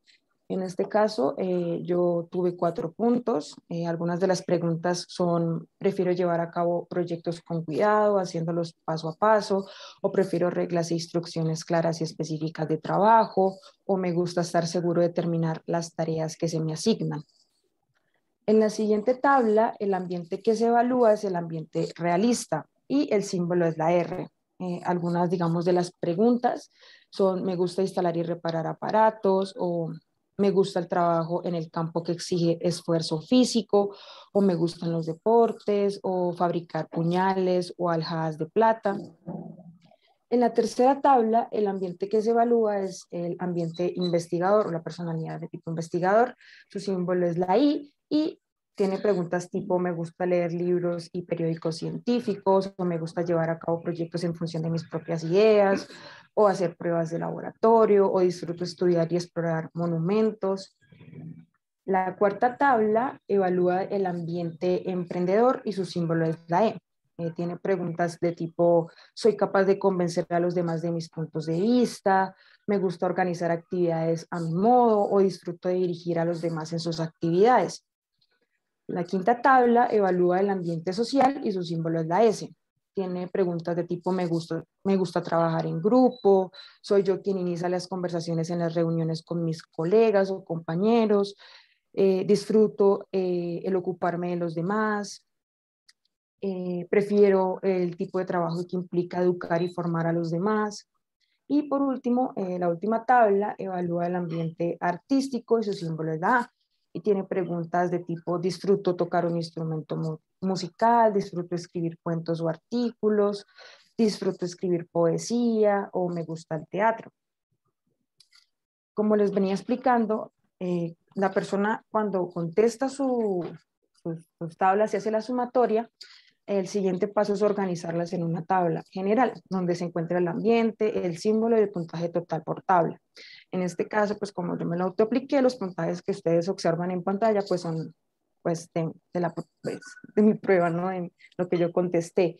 En este caso, yo tuve 4 puntos. Algunas de las preguntas son, prefiero llevar a cabo proyectos con cuidado, haciéndolos paso a paso, o prefiero reglas e instrucciones claras y específicas de trabajo, o me gusta estar seguro de terminar las tareas que se me asignan. En la siguiente tabla, el ambiente que se evalúa es el ambiente realista y el símbolo es la R. Algunas, digamos, de las preguntas son, me gusta instalar y reparar aparatos, o me gusta el trabajo en el campo que exige esfuerzo físico, o me gustan los deportes, o fabricar puñales o alhajas de plata. En la tercera tabla, el ambiente que se evalúa es el ambiente investigador o la personalidad de tipo investigador. Su símbolo es la I y tiene preguntas tipo me gusta leer libros y periódicos científicos, o me gusta llevar a cabo proyectos en función de mis propias ideas, o hacer pruebas de laboratorio, o disfruto estudiar y explorar monumentos. La cuarta tabla evalúa el ambiente emprendedor y su símbolo es la E. Tiene preguntas de tipo, soy capaz de convencer a los demás de mis puntos de vista, me gusta organizar actividades a mi modo, o disfruto de dirigir a los demás en sus actividades. La quinta tabla evalúa el ambiente social y su símbolo es la S. Tiene preguntas de tipo, me gusta trabajar en grupo, soy yo quien inicia las conversaciones en las reuniones con mis colegas o compañeros, disfruto el ocuparme de los demás, prefiero el tipo de trabajo que implica educar y formar a los demás. Y por último, la última tabla evalúa el ambiente artístico y su símbolo es la A. Y tiene preguntas de tipo, disfruto tocar un instrumento musical, disfruto escribir cuentos o artículos, disfruto escribir poesía o me gusta el teatro. Como les venía explicando, la persona cuando contesta sus tablas y hace la sumatoria, el siguiente paso es organizarlas en una tabla general, donde se encuentra el ambiente, el símbolo y el puntaje total por tabla. En este caso, pues como yo me lo autoapliqué, los puntajes que ustedes observan en pantalla, pues son pues, de mi prueba, ¿no? En lo que yo contesté.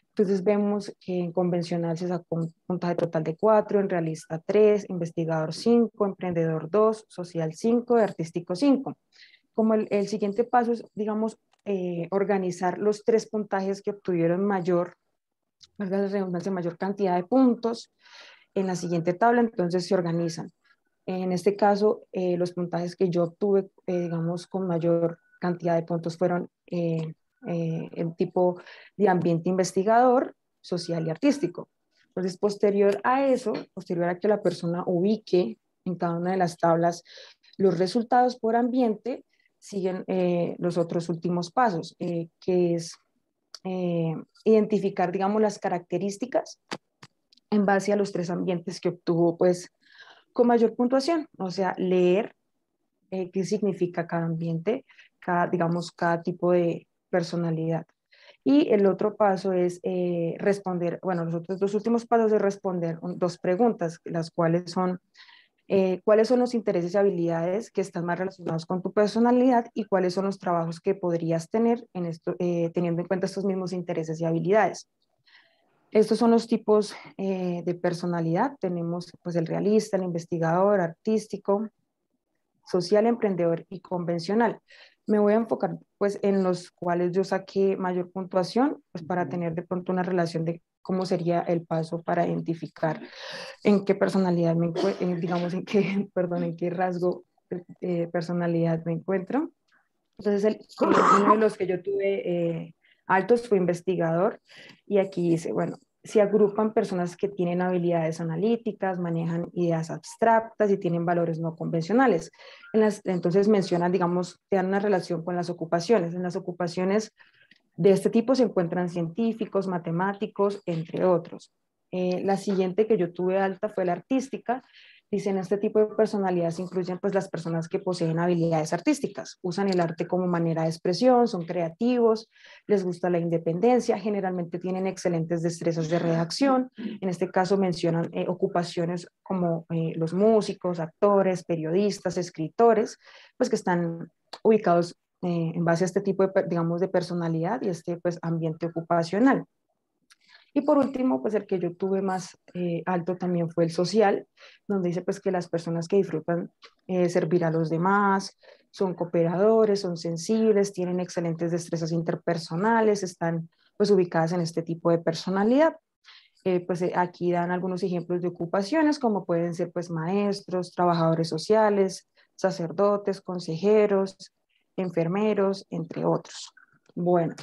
Entonces vemos que en convencional se sacó un puntaje total de 4, en realista 3, investigador 5, emprendedor 2, social 5 y artístico 5. Como el siguiente paso es, digamos, organizar los 3 puntajes que obtuvieron mayor, valga la redundancia, mayor cantidad de puntos en la siguiente tabla, entonces se organizan. En este caso, los puntajes que yo obtuve, digamos, con mayor cantidad de puntos fueron el tipo de ambiente investigador, social y artístico. Entonces, posterior a eso, posterior a que la persona ubique en cada una de las tablas los resultados por ambiente, siguen los otros últimos pasos, que es identificar, digamos, las características en base a los 3 ambientes que obtuvo, pues, con mayor puntuación. O sea, leer qué significa cada ambiente, digamos, cada tipo de personalidad. Y el otro paso es responder, bueno, los otros 2 últimos pasos es responder 2 preguntas, las cuales son cuáles son los intereses y habilidades que están más relacionados con tu personalidad y cuáles son los trabajos que podrías tener en esto, teniendo en cuenta estos mismos intereses y habilidades. Estos son los tipos de personalidad. Tenemos pues el realista, el investigador, artístico, social, emprendedor y convencional. Me voy a enfocar pues en los cuales yo saqué mayor puntuación, pues para tener de pronto una relación de cómo sería el paso para identificar en qué personalidad me encuentro, digamos en qué, perdón, en qué rasgo personalidad me encuentro. Entonces, uno de los que yo tuve altos fue investigador, y aquí dice, bueno, se agrupan personas que tienen habilidades analíticas, manejan ideas abstractas y tienen valores no convencionales. Entonces mencionan, digamos, te dan una relación con las ocupaciones. En las ocupaciones de este tipo se encuentran científicos, matemáticos, entre otros. La siguiente que yo tuve alta fue la artística. Dicen, este tipo de personalidades incluyen pues las personas que poseen habilidades artísticas, usan el arte como manera de expresión, son creativos, les gusta la independencia, generalmente tienen excelentes destrezas de redacción. En este caso mencionan ocupaciones como los músicos, actores, periodistas, escritores, pues que están ubicados en base a este tipo de, digamos, de personalidad y este pues ambiente ocupacional. Y por último, pues el que yo tuve más alto también fue el social, donde dice pues que las personas que disfrutan servir a los demás, son cooperadores, son sensibles, tienen excelentes destrezas interpersonales, están pues ubicadas en este tipo de personalidad. Aquí dan algunos ejemplos de ocupaciones, como pueden ser pues maestros, trabajadores sociales, sacerdotes, consejeros, enfermeros, entre otros. Bueno,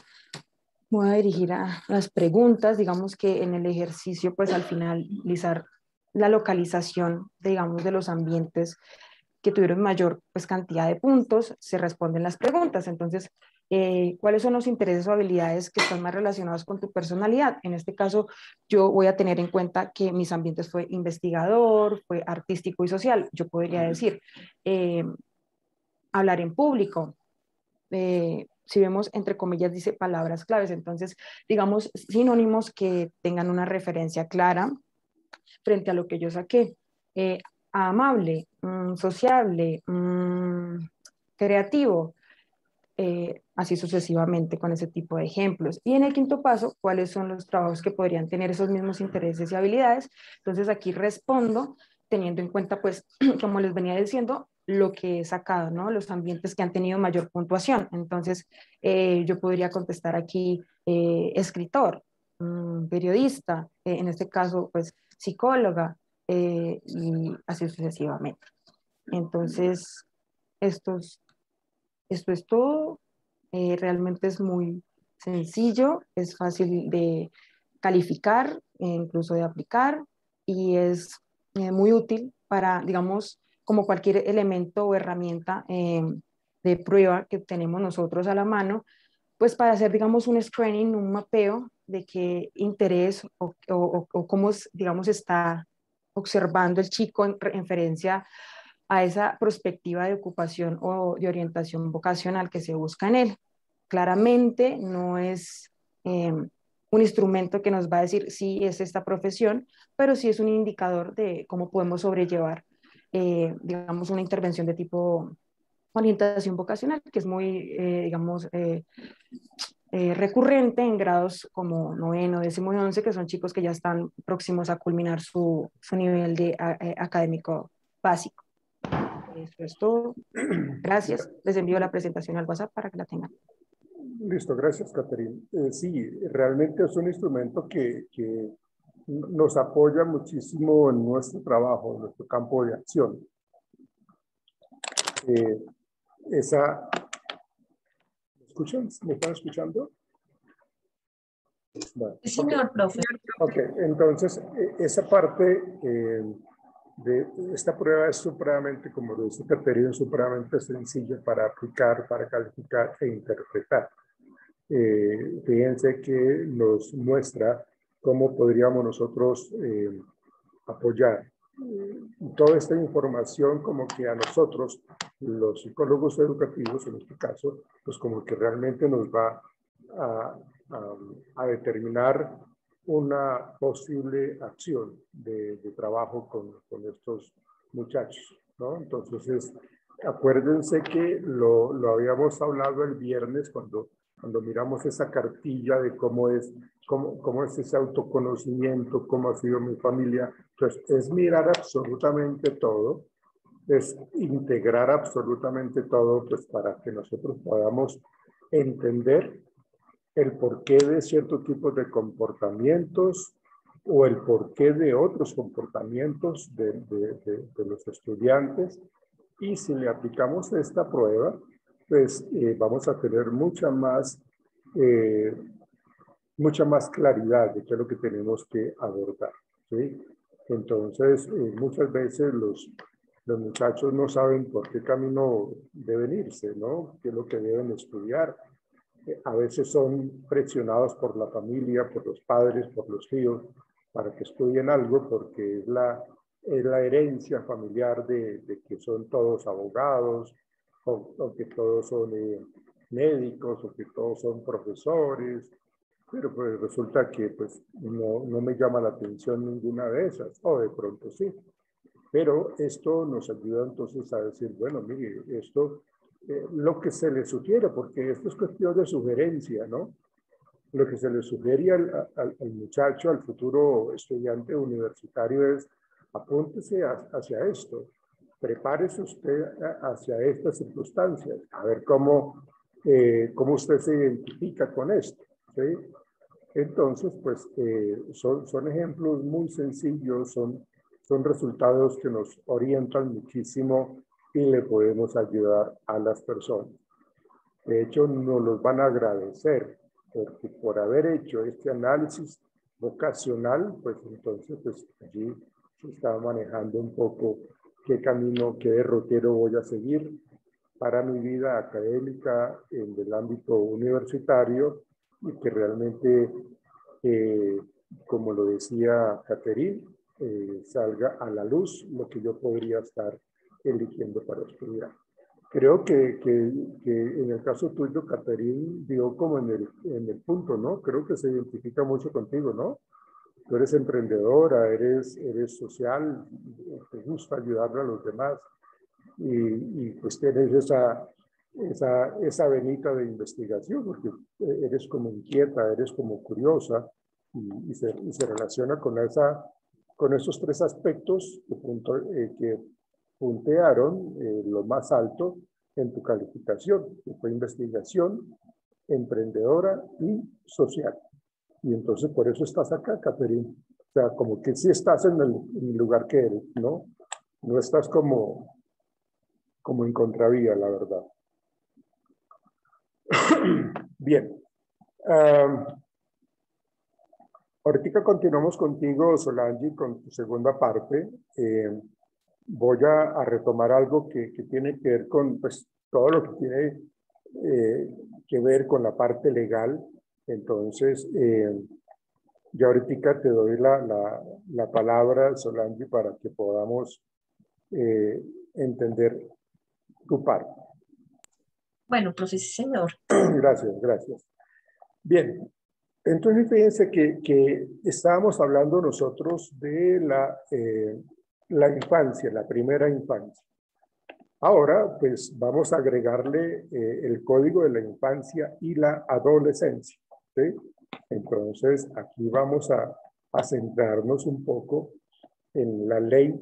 voy a dirigir a las preguntas. Digamos que en el ejercicio, pues al finalizar la localización, digamos, de los ambientes que tuvieron mayor pues, cantidad de puntos, se responden las preguntas. Entonces, ¿cuáles son los intereses o habilidades que están más relacionados con tu personalidad? En este caso, yo voy a tener en cuenta que mis ambientes fue investigador, fue artístico y social. Yo podría decir, hablar en público. Si vemos entre comillas dice palabras claves, entonces digamos sinónimos que tengan una referencia clara frente a lo que yo saqué. Amable, sociable, creativo, así sucesivamente con ese tipo de ejemplos. Y en el quinto paso, ¿cuáles son los trabajos que podrían tener esos mismos intereses y habilidades? Entonces aquí respondo teniendo en cuenta, pues, como les venía diciendo, lo que he sacado, ¿no? Los ambientes que han tenido mayor puntuación. Entonces, yo podría contestar aquí escritor, periodista, en este caso, pues, psicóloga, y así sucesivamente. Entonces, estos esto es todo. Realmente es muy sencillo, es fácil de calificar, incluso de aplicar, y es muy útil para, digamos, como cualquier elemento o herramienta de prueba que tenemos nosotros a la mano, pues para hacer, digamos, un screening, un mapeo de qué interés o cómo, digamos, está observando el chico en referencia a esa perspectiva de ocupación o de orientación vocacional que se busca en él. Claramente no es un instrumento que nos va a decir si es esta profesión, pero sí es un indicador de cómo podemos sobrellevar, digamos, una intervención de tipo orientación vocacional, que es muy, digamos, recurrente en grados como noveno, décimo y 11, que son chicos que ya están próximos a culminar su nivel de académico básico. Eso es todo. Gracias. Les envío la presentación al WhatsApp para que la tengan. Listo, gracias, Caterina. Sí, realmente es un instrumento que nos apoya muchísimo en nuestro trabajo, en nuestro campo de acción. ¿Me escuchan? ¿Me están escuchando? Bueno, Sí, señor profe. Ok, entonces esa parte de esta prueba es supremamente, como lo dice Caterina, supremamente sencilla para aplicar, para calificar e interpretar. Fíjense que nos muestra cómo podríamos nosotros apoyar toda esta información, como que a nosotros, los psicólogos educativos en este caso, pues como que realmente nos va a determinar una posible acción de trabajo con estos muchachos, ¿no? Entonces, acuérdense que lo habíamos hablado el viernes cuando miramos esa cartilla de cómo es cómo es ese autoconocimiento, cómo ha sido mi familia. Entonces, es mirar absolutamente todo, es integrar absolutamente todo, pues para que nosotros podamos entender el porqué de ciertos tipos de comportamientos o el porqué de otros comportamientos de los estudiantes. Y si le aplicamos esta prueba, pues vamos a tener mucha más claridad de qué es lo que tenemos que abordar, ¿sí? Entonces, muchas veces los muchachos no saben por qué camino deben irse, ¿no? ¿Qué es lo que deben estudiar? A veces son presionados por la familia, por los padres, por los tíos, para que estudien algo, porque es la herencia familiar de que son todos abogados, o que todos son médicos, o que todos son profesores, pero pues resulta que pues no me llama la atención ninguna de esas, o de pronto sí. Pero esto nos ayuda entonces a decir, bueno, mire, esto, lo que se le sugiere, porque esto es cuestión de sugerencia, ¿no? Lo que se le sugiere al muchacho, al futuro estudiante universitario es, apúntese hacia esto, prepárese usted hacia estas circunstancias, a ver cómo usted se identifica con esto, ¿sí? Entonces, pues son ejemplos muy sencillos, son resultados que nos orientan muchísimo y le podemos ayudar a las personas. De hecho, nos los van a agradecer, porque por haber hecho este análisis vocacional, pues entonces pues, allí se está manejando un poco qué camino, qué derrotero voy a seguir para mi vida académica en el ámbito universitario, y que realmente, como lo decía Catherine, salga a la luz lo que yo podría estar eligiendo para estudiar. Creo que en el caso tuyo, Catherine, dio como en el punto, ¿no? Creo que se identifica mucho contigo, ¿no? Tú eres emprendedora, eres social, te gusta ayudarle a los demás y pues tienes esa venita de investigación, porque eres como inquieta, eres como curiosa y se relaciona con esos tres aspectos que puntearon lo más alto en tu calificación, que fue investigación, emprendedora y social. Y entonces por eso estás acá, Catherine. O sea, como que sí estás en el lugar que eres, ¿no? No estás como en contravía, la verdad. Bien. Ahorita continuamos contigo, Solange, con tu segunda parte. Voy a retomar algo que tiene que ver con pues, todo lo que tiene que ver con la parte legal. Entonces, yo ahorita te doy la palabra, Solange, para que podamos entender tu parte. Bueno, profe, sí, señor. Gracias. Bien, entonces fíjense que estábamos hablando nosotros de la infancia, la primera infancia. Ahora, pues vamos a agregarle el código de la infancia y la adolescencia, ¿sí? Entonces, aquí vamos a centrarnos un poco en la ley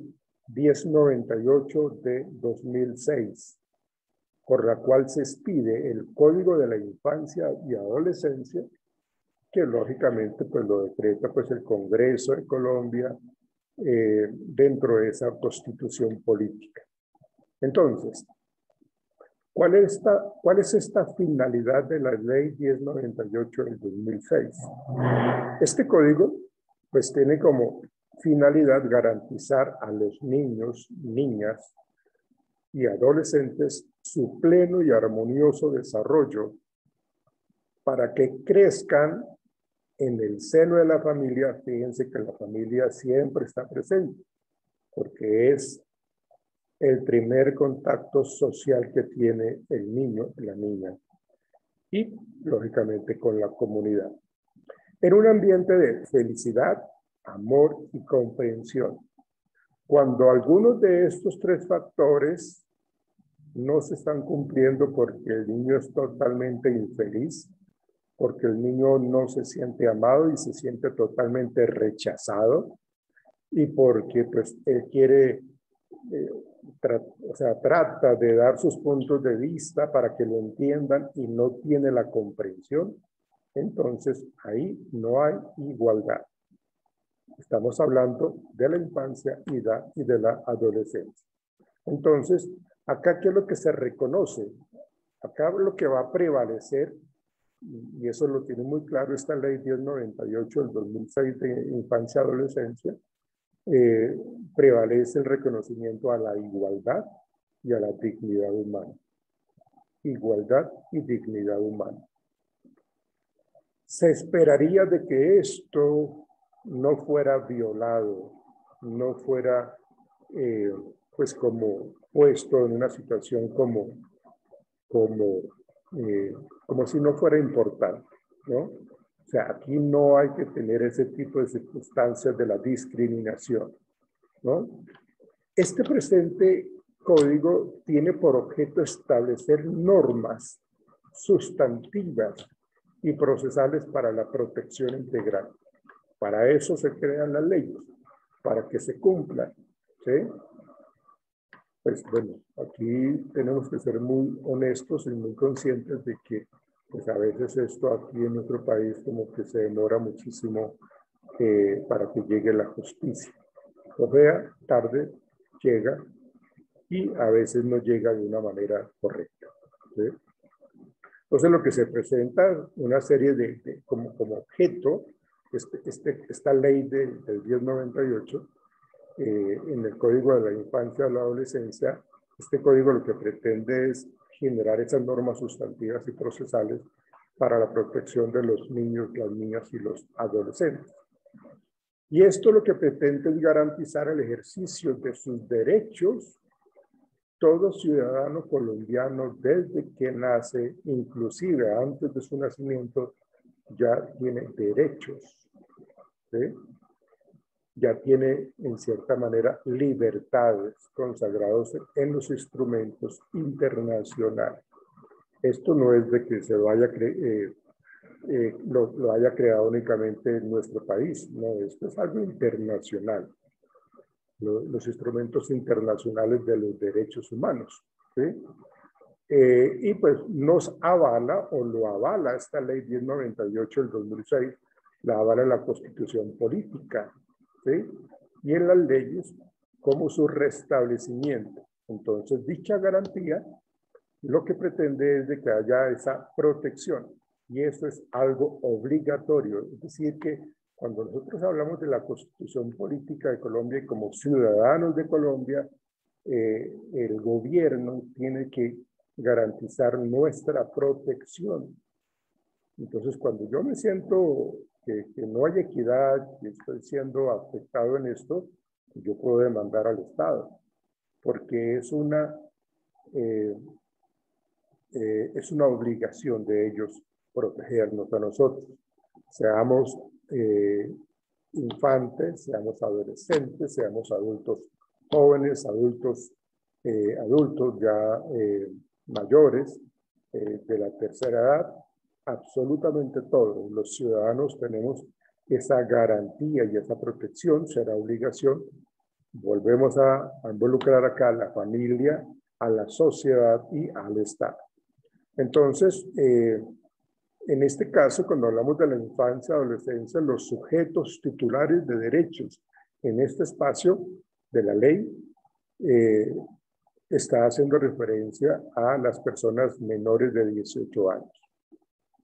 1098 de 2006, por la cual se expide el Código de la Infancia y Adolescencia, que lógicamente pues lo decreta pues el Congreso de Colombia dentro de esa constitución política. Entonces, ¿cuál es esta finalidad de la ley 1098 del 2006? Este código pues tiene como finalidad garantizar a los niños, niñas y adolescentes su pleno y armonioso desarrollo para que crezcan en el seno de la familia. Fíjense que la familia siempre está presente, porque es el primer contacto social que tiene el niño, la niña, y lógicamente con la comunidad. En un ambiente de felicidad, amor y comprensión. Cuando algunos de estos tres factores no se están cumpliendo porque el niño es totalmente infeliz, porque el niño no se siente amado y se siente totalmente rechazado, y porque pues él quiere, trata de dar sus puntos de vista para que lo entiendan y no tiene la comprensión, entonces ahí no hay igualdad. Estamos hablando de la infancia y de la adolescencia. Entonces, acá, ¿qué es lo que se reconoce? Acá lo que va a prevalecer, y eso lo tiene muy claro esta ley 1098 del 2006 de infancia y adolescencia, prevalece el reconocimiento a la igualdad y a la dignidad humana. Igualdad y dignidad humana. Se esperaría de que esto no fuera violado, no fuera pues como puesto en una situación como si no fuera importante, ¿no? O sea, aquí no hay que tener ese tipo de circunstancias de la discriminación, ¿no? Este presente código tiene por objeto establecer normas sustantivas y procesales para la protección integral. Para eso se crean las leyes, para que se cumplan, ¿sí? Pues bueno, aquí tenemos que ser muy honestos y muy conscientes de que pues a veces esto aquí en nuestro país como que se demora muchísimo para que llegue la justicia. O sea, tarde llega y a veces no llega de una manera correcta, ¿sí? Entonces lo que se presenta, una serie de como objeto, esta ley del 1098, en el Código de la Infancia y la Adolescencia, este código lo que pretende es generar esas normas sustantivas y procesales para la protección de los niños, las niñas y los adolescentes. Y esto lo que pretende es garantizar el ejercicio de sus derechos. Todo ciudadano colombiano desde que nace, inclusive antes de su nacimiento, ya tiene derechos, ¿sí? Ya tiene en cierta manera libertades consagrados en los instrumentos internacionales. Esto no es de que se lo haya, lo haya creado únicamente en nuestro país, no, esto es algo internacional. Los instrumentos internacionales de los derechos humanos, ¿sí? Y pues nos avala o lo avala esta ley 1098 del 2006, la avala la Constitución Política, ¿sí? Y en las leyes como su restablecimiento. Entonces, dicha garantía lo que pretende es de que haya esa protección, y eso es algo obligatorio, es decir que cuando nosotros hablamos de la Constitución Política de Colombia y como ciudadanos de Colombia, el gobierno tiene que garantizar nuestra protección. Entonces, cuando yo me siento que no hay equidad, que estoy siendo afectado en esto, yo puedo demandar al Estado, porque es una obligación de ellos protegernos a nosotros. Seamos infantes, seamos adolescentes, seamos adultos jóvenes, adultos ya mayores, de la tercera edad, absolutamente todos los ciudadanos tenemos esa garantía y esa protección, será obligación. Volvemos a involucrar acá a la familia, a la sociedad y al Estado. Entonces, en este caso, cuando hablamos de la infancia y adolescencia, los sujetos titulares de derechos en este espacio de la ley está haciendo referencia a las personas menores de 18 años.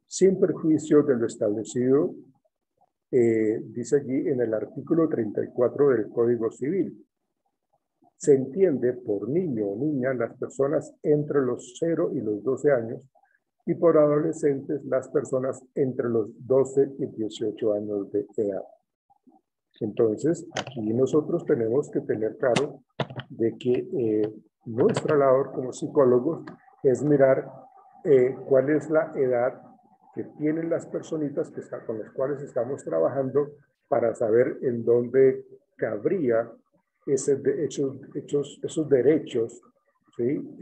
Sin perjuicio de lo establecido, dice allí en el artículo 34 del Código Civil. Se entiende por niño o niña las personas entre los 0 y los 12 años, y por adolescentes las personas entre los 12 y 18 años de edad. Entonces, aquí nosotros tenemos que tener claro de que nuestra labor como psicólogos es mirar cuál es la edad que tienen las personitas con las cuales estamos trabajando para saber en dónde cabría esos derechos, ¿sí?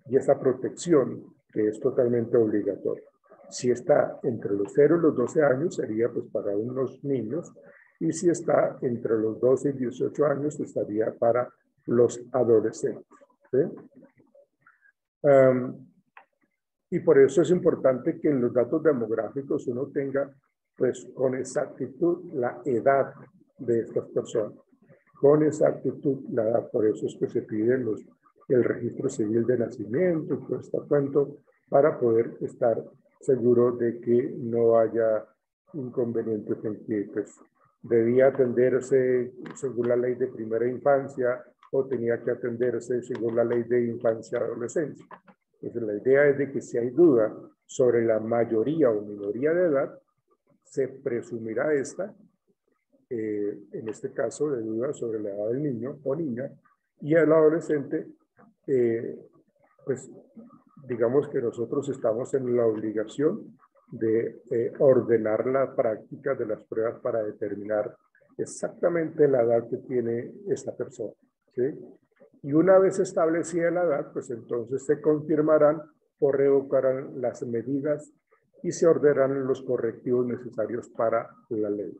Y esa protección que es totalmente obligatoria. Si está entre los 0 y los 12 años, sería pues para unos niños, y si está entre los 12 y 18 años, estaría para los adolescentes. ¿Sí? Y por eso es importante que en los datos demográficos uno tenga pues con exactitud la edad de estas personas, con exactitud la edad. Por eso es que se pide el registro civil de nacimiento y todo este cuento, para poder estar seguro de que no haya inconvenientes en que pues, debía atenderse según la ley de primera infancia o tenía que atenderse según la ley de infancia y adolescencia. Entonces, la idea es de que si hay duda sobre la mayoría o minoría de edad, se presumirá esta, en este caso de duda sobre la edad del niño o niña, y el adolescente, pues digamos que nosotros estamos en la obligación de ordenar la práctica de las pruebas para determinar exactamente la edad que tiene esta persona, ¿sí? Y una vez establecida la edad, pues entonces se confirmarán o revocarán las medidas y se ordenarán los correctivos necesarios para la ley.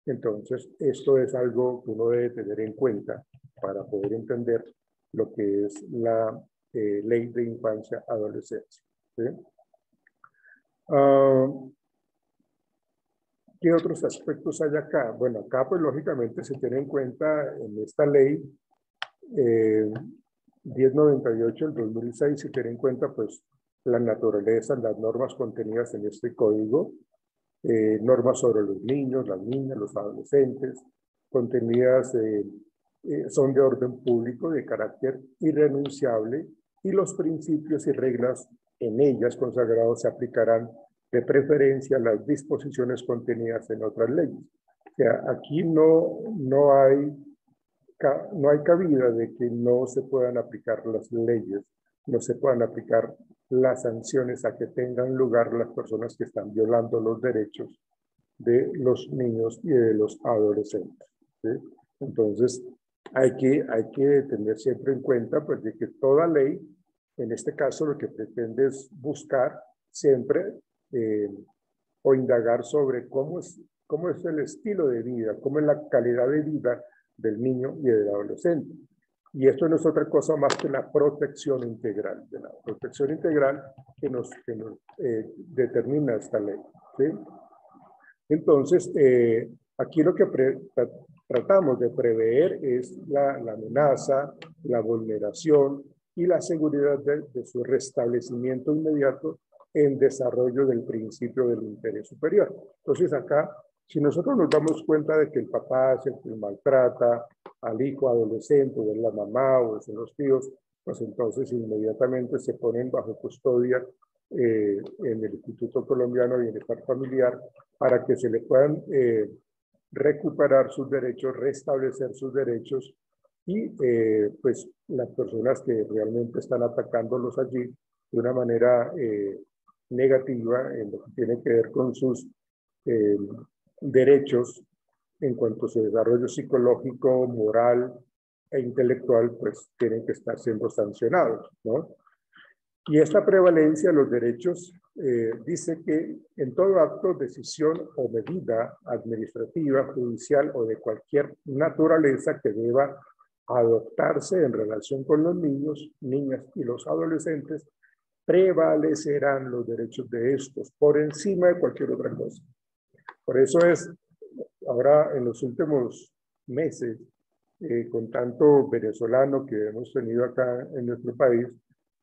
Entonces, esto es algo que uno debe tener en cuenta para poder entender lo que es la ley de infancia adolescencia. ¿Sí? ¿Qué otros aspectos hay acá? Bueno, acá pues lógicamente se tiene en cuenta en esta ley 1098 del 2006, se tiene en cuenta pues la naturaleza, las normas contenidas en este código, normas sobre los niños, las niñas, los adolescentes, contenidas son de orden público, de carácter irrenunciable, y los principios y reglas en ellas consagrados se aplicarán de preferencia a las disposiciones contenidas en otras leyes. O sea, aquí no hay cabida de que no se puedan aplicar las leyes, no se puedan aplicar las sanciones a que tengan lugar las personas que están violando los derechos de los niños y de los adolescentes. ¿Sí? Entonces, hay que tener siempre en cuenta pues, de que toda ley, en este caso, lo que pretende es buscar siempre o indagar sobre cómo es el estilo de vida, cómo es la calidad de vida del niño y del adolescente. Y esto no es otra cosa más que la protección integral, de la protección integral que nos determina esta ley. ¿Sí? Entonces, aquí lo que tratamos de prever es la amenaza, la vulneración y la seguridad de su restablecimiento inmediato en desarrollo del principio del interés superior. Entonces acá, si nosotros nos damos cuenta de que el papá es el que maltrata al hijo adolescente, o es la mamá, o son los tíos, pues entonces inmediatamente se ponen bajo custodia en el Instituto Colombiano de Bienestar Familiar para que se le puedan recuperar sus derechos, restablecer sus derechos, y pues las personas que realmente están atacándolos allí de una manera negativa en lo que tiene que ver con sus derechos en cuanto a su desarrollo psicológico, moral e intelectual, pues tienen que estar siendo sancionados, ¿no? Y esta prevalencia de los derechos dice que en todo acto, decisión o medida administrativa, judicial o de cualquier naturaleza que deba adoptarse en relación con los niños, niñas y los adolescentes, prevalecerán los derechos de estos por encima de cualquier otra cosa. Por eso es, ahora en los últimos meses, con tanto venezolano que hemos tenido acá en nuestro país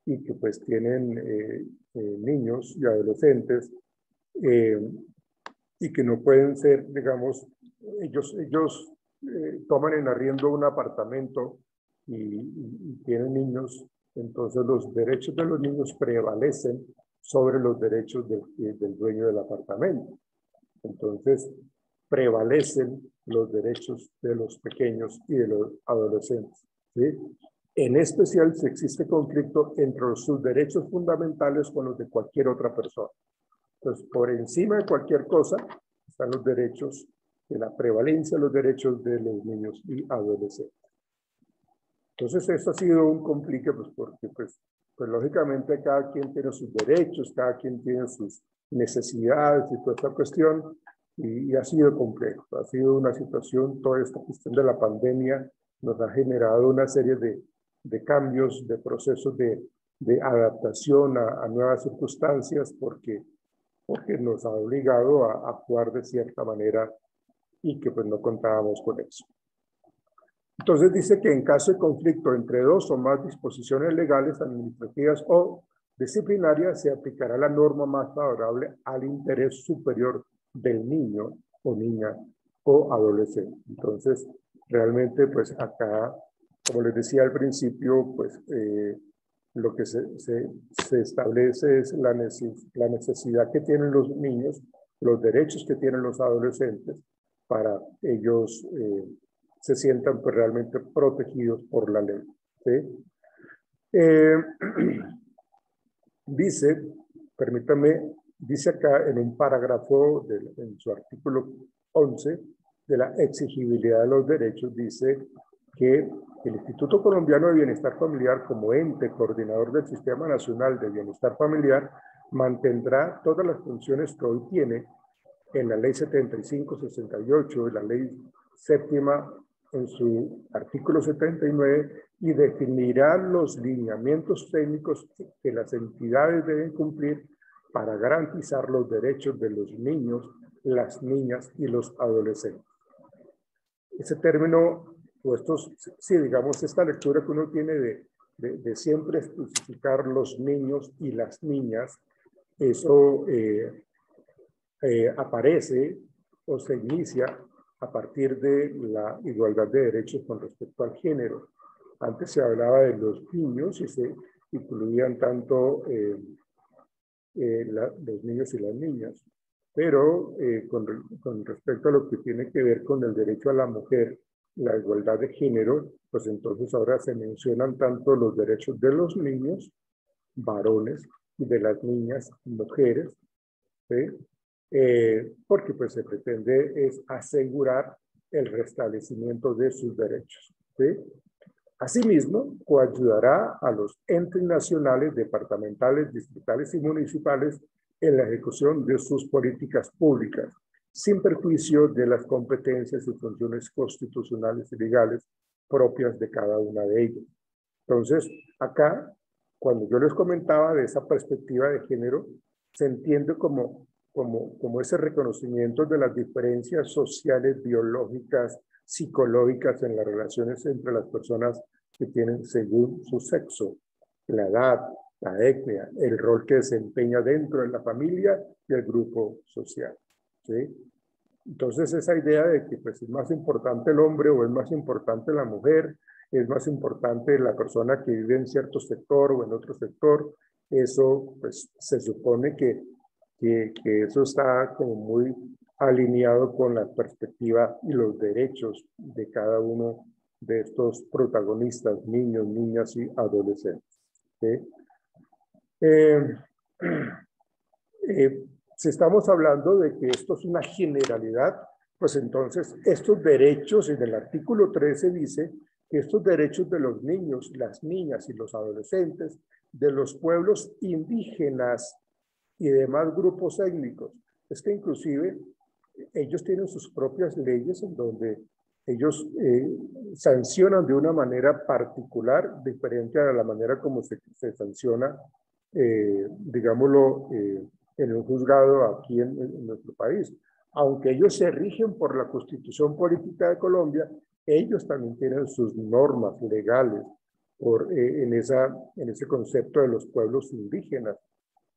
y que pues tienen niños y adolescentes y que no pueden ser, digamos, ellos toman en arriendo un apartamento y tienen niños, entonces los derechos de los niños prevalecen sobre los derechos del dueño del apartamento. Entonces, prevalecen los derechos de los pequeños y de los adolescentes. ¿Sí? En especial, si existe conflicto entre sus derechos fundamentales con los de cualquier otra persona. Entonces, por encima de cualquier cosa están los derechos, de la prevalencia de los derechos de los niños y adolescentes. Entonces, esto ha sido un complique, pues, porque pues, pues lógicamente cada quien tiene sus derechos, cada quien tiene sus necesidades y toda esta cuestión, y ha sido complejo, ha sido una situación, toda esta cuestión de la pandemia nos ha generado una serie de cambios, de procesos de adaptación a nuevas circunstancias, porque nos ha obligado a actuar de cierta manera y que pues no contábamos con eso. Entonces dice que en caso de conflicto entre dos o más disposiciones legales, administrativas o disciplinarias, se aplicará la norma más favorable al interés superior del niño o niña o adolescente. Entonces, realmente, pues acá, como les decía al principio, pues lo que se establece es la necesidad que tienen los niños, los derechos que tienen los adolescentes para ellos se sientan pues, realmente protegidos por la ley. ¿Sí? Dice, permítame, dice acá en un parágrafo en su artículo 11 de la exigibilidad de los derechos, dice que el Instituto Colombiano de Bienestar Familiar, como ente coordinador del Sistema Nacional de Bienestar Familiar, mantendrá todas las funciones que hoy tiene en la Ley 75/68 y la Ley séptima en su artículo 79 y definirá los lineamientos técnicos que las entidades deben cumplir para garantizar los derechos de los niños, las niñas y los adolescentes. Ese término, o estos, sí, digamos, esta lectura que uno tiene de siempre especificar los niños y las niñas, eso aparece o se inicia a partir de la igualdad de derechos con respecto al género. Antes se hablaba de los niños y se incluían tanto los niños y las niñas, pero con respecto a lo que tiene que ver con el derecho a la mujer, la igualdad de género, pues entonces ahora se mencionan tanto los derechos de los niños, varones, y de las niñas, mujeres, ¿sí? Porque pues se pretende es asegurar el restablecimiento de sus derechos. ¿Sí? Asimismo, coayudará a los entes nacionales, departamentales, distritales y municipales en la ejecución de sus políticas públicas, sin perjuicio de las competencias y funciones constitucionales y legales propias de cada una de ellas. Entonces, acá, cuando yo les comentaba de esa perspectiva de género, se entiende como ese reconocimiento de las diferencias sociales, biológicas, psicológicas en las relaciones entre las personas que tienen según su sexo, la edad, la etnia, el rol que desempeña dentro de la familia y el grupo social. ¿Sí? Entonces esa idea de que pues, es más importante el hombre o es más importante la mujer, es más importante la persona que vive en cierto sector o en otro sector, eso pues se supone que eso está como muy alineado con la perspectiva y los derechos de cada uno de estos protagonistas, niños, niñas y adolescentes. ¿Sí? Si estamos hablando de que esto es una generalidad, pues entonces estos derechos, en el artículo 13 dice que estos derechos de los niños, las niñas y los adolescentes de los pueblos indígenas y demás grupos étnicos, es que inclusive ellos tienen sus propias leyes en donde ellos sancionan de una manera particular, diferente a la manera como se sanciona, digámoslo, en un juzgado aquí en nuestro país. Aunque ellos se rigen por la Constitución Política de Colombia, ellos también tienen sus normas legales en ese concepto de los pueblos indígenas,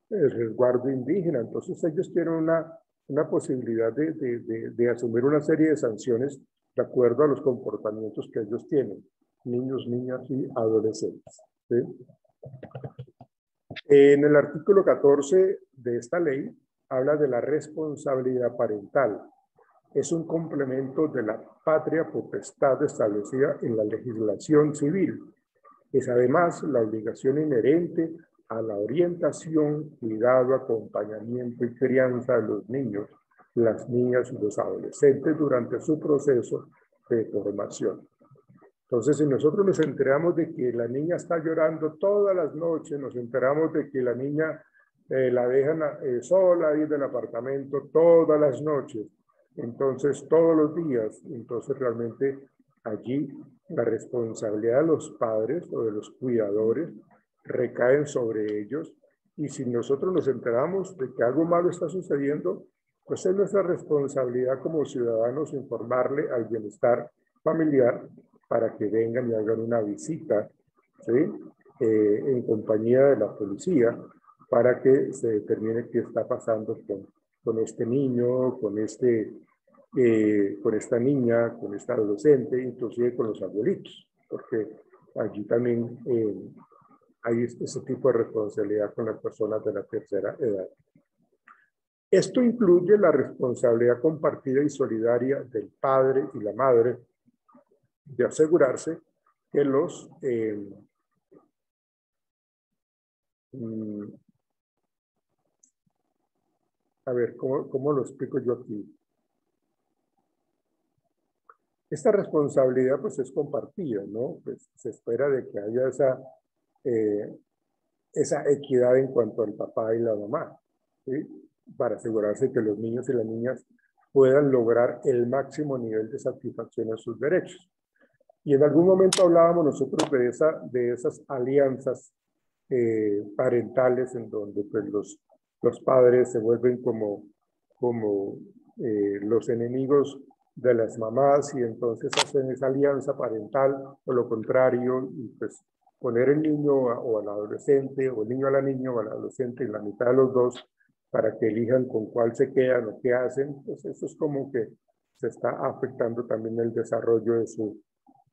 el resguardo indígena. Entonces ellos tienen una posibilidad de asumir una serie de sanciones de acuerdo a los comportamientos que ellos tienen, niños, niñas y adolescentes. ¿Sí? En el artículo 14 de esta ley habla de la responsabilidad parental. Es un complemento de la patria potestad establecida en la legislación civil. Es además la obligación inherente a la orientación, cuidado, acompañamiento y crianza de los niños, las niñas y los adolescentes durante su proceso de formación. Entonces, si nosotros nos enteramos de que la niña está llorando todas las noches, nos enteramos de que la niña la dejan sola ahí del apartamento todas las noches, entonces todos los días, entonces realmente allí la responsabilidad de los padres o de los cuidadores recaen sobre ellos, y si nosotros nos enteramos de que algo malo está sucediendo, pues es nuestra responsabilidad como ciudadanos informarle al bienestar familiar para que vengan y hagan una visita, ¿sí? En compañía de la policía, para que se determine qué está pasando con este niño, con esta niña, con esta adolescente, inclusive con los abuelitos, porque allí también hay ese tipo de responsabilidad con las personas de la tercera edad. Esto incluye la responsabilidad compartida y solidaria del padre y la madre de asegurarse que los a ver, ¿cómo lo explico yo aquí? Esta responsabilidad pues es compartida, ¿no? Pues se espera de que haya esa equidad en cuanto al papá y la mamá, ¿sí? Para asegurarse que los niños y las niñas puedan lograr el máximo nivel de satisfacción de sus derechos. Y en algún momento hablábamos nosotros de esas alianzas parentales en donde pues, los padres se vuelven como los enemigos de las mamás, y entonces hacen esa alianza parental, o lo contrario, y pues poner el niño o al adolescente, o el niño a la niña o al adolescente en la mitad de los dos, para que elijan con cuál se quedan o qué hacen. Pues eso es como que se está afectando también el desarrollo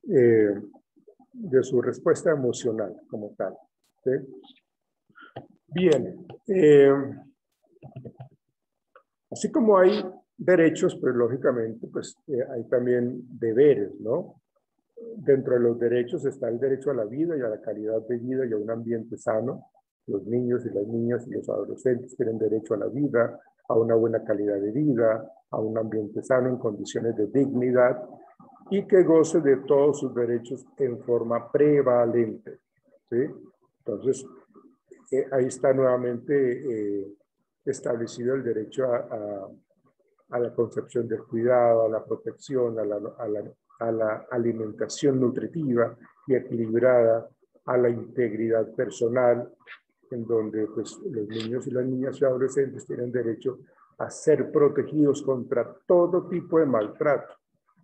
de su respuesta emocional como tal, ¿sí? Bien, así como hay derechos, pues lógicamente pues, hay también deberes, ¿no? Dentro de los derechos está el derecho a la vida y a la calidad de vida y a un ambiente sano. Los niños y las niñas y los adolescentes tienen derecho a la vida, a una buena calidad de vida, a un ambiente sano en condiciones de dignidad, y que goce de todos sus derechos en forma prevalente, ¿sí? Entonces, ahí está nuevamente establecido el derecho a la concepción del cuidado, a la protección, a la alimentación nutritiva y equilibrada, a la integridad personal, en donde pues, los niños y las niñas y adolescentes tienen derecho a ser protegidos contra todo tipo de maltrato,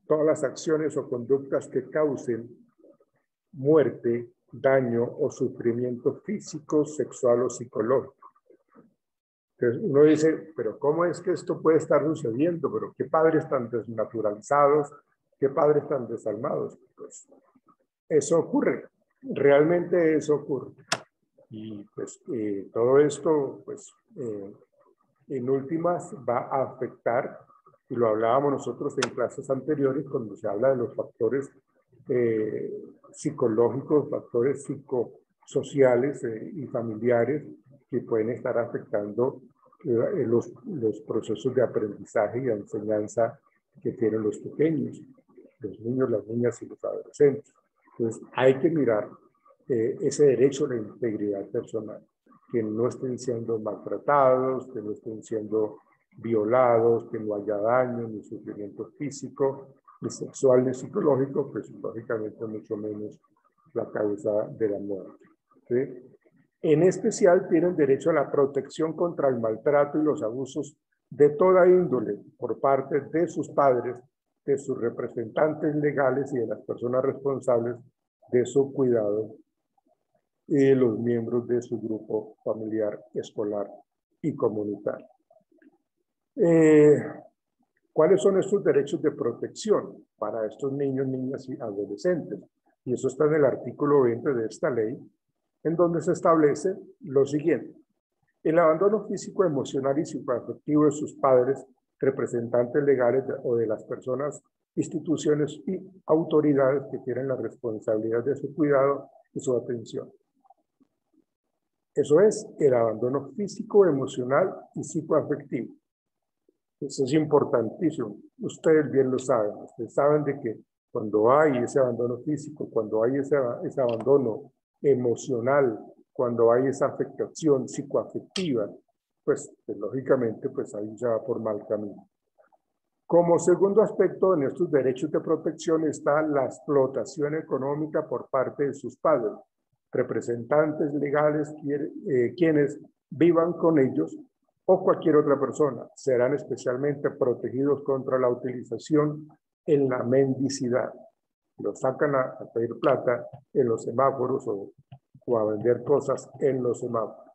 todas las acciones o conductas que causen muerte, daño o sufrimiento físico, sexual o psicológico. Entonces uno dice, pero ¿cómo es que esto puede estar sucediendo? Pero ¿qué padres tan desnaturalizados? ¿Qué padres tan desalmados? Pues eso ocurre, realmente eso ocurre. Y pues todo esto, pues en últimas va a afectar, y lo hablábamos nosotros en clases anteriores cuando se habla de los factores psicológicos, factores psicosociales y familiares que pueden estar afectando los procesos de aprendizaje y de enseñanza que tienen los pequeños, los niños, las niñas y los adolescentes. Entonces hay que mirar ese derecho a la integridad personal, que no estén siendo maltratados, que no estén siendo violados, que no haya daño ni sufrimiento físico, ni sexual, ni psicológico, pues lógicamente mucho menos la causa de la muerte, ¿sí? En especial tienen derecho a la protección contra el maltrato y los abusos de toda índole por parte de sus padres, de sus representantes legales y de las personas responsables de su cuidado y de los miembros de su grupo familiar, escolar y comunitario. ¿Cuáles son estos derechos de protección para estos niños, niñas y adolescentes? Y eso está en el artículo 20 de esta ley, en donde se establece lo siguiente: el abandono físico, emocional y psicoafectivo de sus padres, representantes legales o de las personas, instituciones y autoridades que tienen la responsabilidad de su cuidado y su atención. Eso es el abandono físico, emocional y psicoafectivo. Eso es importantísimo. Ustedes bien lo saben. Ustedes saben de que Cuando hay ese abandono físico, cuando hay ese abandono emocional, cuando hay esa afectación psicoafectiva, pues lógicamente pues ahí ya va por mal camino. Como segundo aspecto en estos derechos de protección está la explotación económica por parte de sus padres, representantes legales, quienes vivan con ellos o cualquier otra persona. Serán especialmente protegidos contra la utilización en la mendicidad. Los sacan a pedir plata en los semáforos o a vender cosas en los semáforos.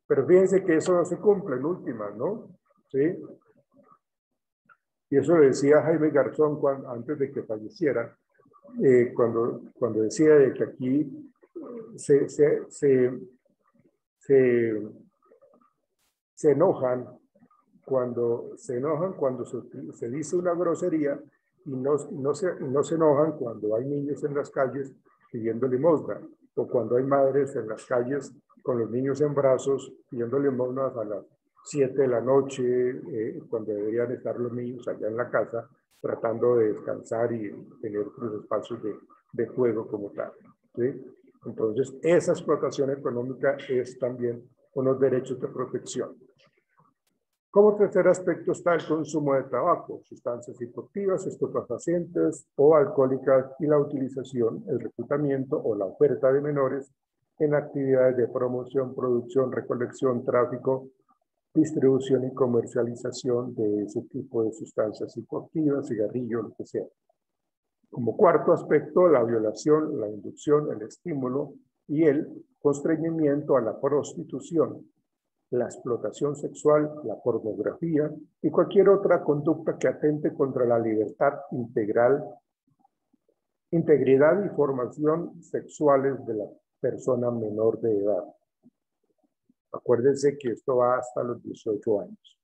Pero fíjense que eso no se cumple en última, ¿no? ¿Sí? Y eso lo decía Jaime Garzón antes de que falleciera, cuando decía de que aquí se enojan cuando se dice una grosería y no se enojan cuando hay niños en las calles pidiendo limosna o cuando hay madres en las calles con los niños en brazos pidiendo limosnas a las 7 de la noche, cuando deberían estar los niños allá en la casa tratando de descansar y tener sus espacios de juego como tal, ¿sí? Entonces, esa explotación económica es también unos derechos de protección. Como tercer aspecto está el consumo de tabaco, sustancias psicoactivas, estupefacientes o alcohólicas y la utilización, el reclutamiento o la oferta de menores en actividades de promoción, producción, recolección, tráfico, distribución y comercialización de ese tipo de sustancias psicoactivas, cigarrillos, lo que sea. Como cuarto aspecto, la violación, la inducción, el estímulo y el constreñimiento a la prostitución, la explotación sexual, la pornografía y cualquier otra conducta que atente contra la libertad integridad y formación sexuales de la persona menor de edad. Acuérdense que esto va hasta los 18 años.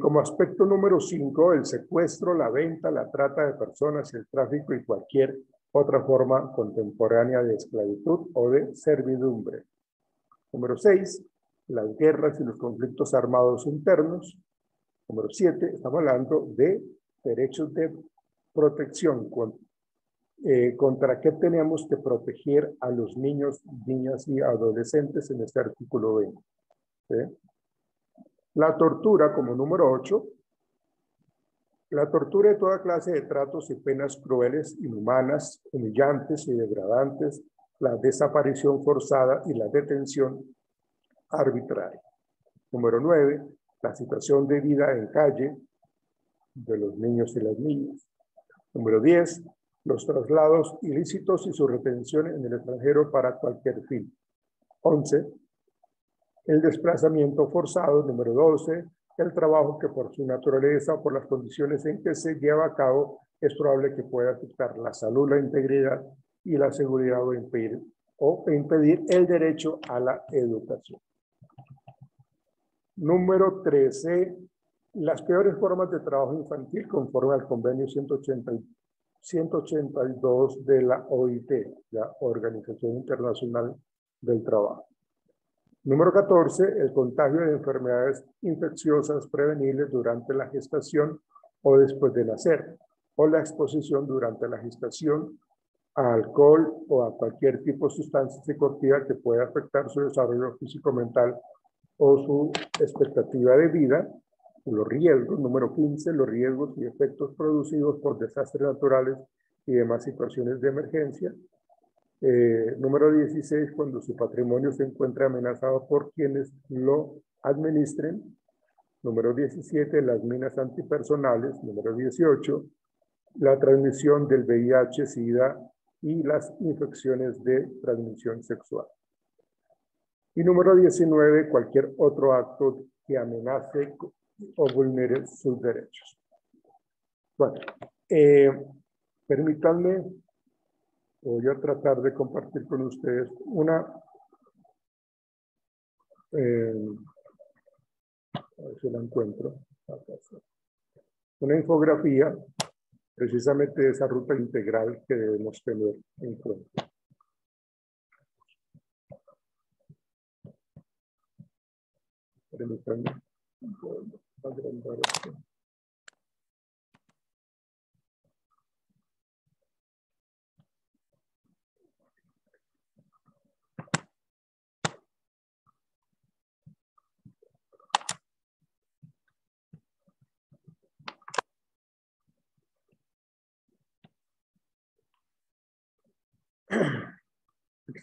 Como aspecto número 5, el secuestro, la venta, la trata de personas, el tráfico y cualquier otra forma contemporánea de esclavitud o de servidumbre. Número 6, las guerras y los conflictos armados internos. Número 7, estamos hablando de derechos de protección. ¿Contra qué tenemos que proteger a los niños, niñas y adolescentes en este artículo 20? ¿Sí? La tortura como número 8. La tortura de toda clase de tratos y penas crueles, inhumanas, humillantes y degradantes, la desaparición forzada y la detención arbitraria. Número 9, la situación de vida en calle de los niños y las niñas. Número 10, los traslados ilícitos y su retención en el extranjero para cualquier fin. 11, el desplazamiento forzado. Número 12, el trabajo que por su naturaleza o por las condiciones en que se lleva a cabo es probable que pueda afectar la salud, la integridad y la seguridad o impedir el derecho a la educación. Número 13, las peores formas de trabajo infantil conforme al convenio 182 de la OIT, la Organización Internacional del Trabajo. Número 14, el contagio de enfermedades infecciosas prevenibles durante la gestación o después de nacer, o la exposición durante la gestación a alcohol o a cualquier tipo de sustancia psicoactiva que pueda afectar su desarrollo físico-mental o su expectativa de vida. Los riesgos, número 15, los riesgos y efectos producidos por desastres naturales y demás situaciones de emergencia. Número 16, cuando su patrimonio se encuentra amenazado por quienes lo administren. Número 17, las minas antipersonales. Número 18, la transmisión del VIH, SIDA y las infecciones de transmisión sexual. Y número 19, cualquier otro acto que amenace o vulnere sus derechos. Bueno, permítanme, voy a tratar de compartir con ustedes una, a ver si la encuentro, una infografía precisamente de esa ruta integral que debemos tener en cuenta. Permítanme, voy a agrandar esto.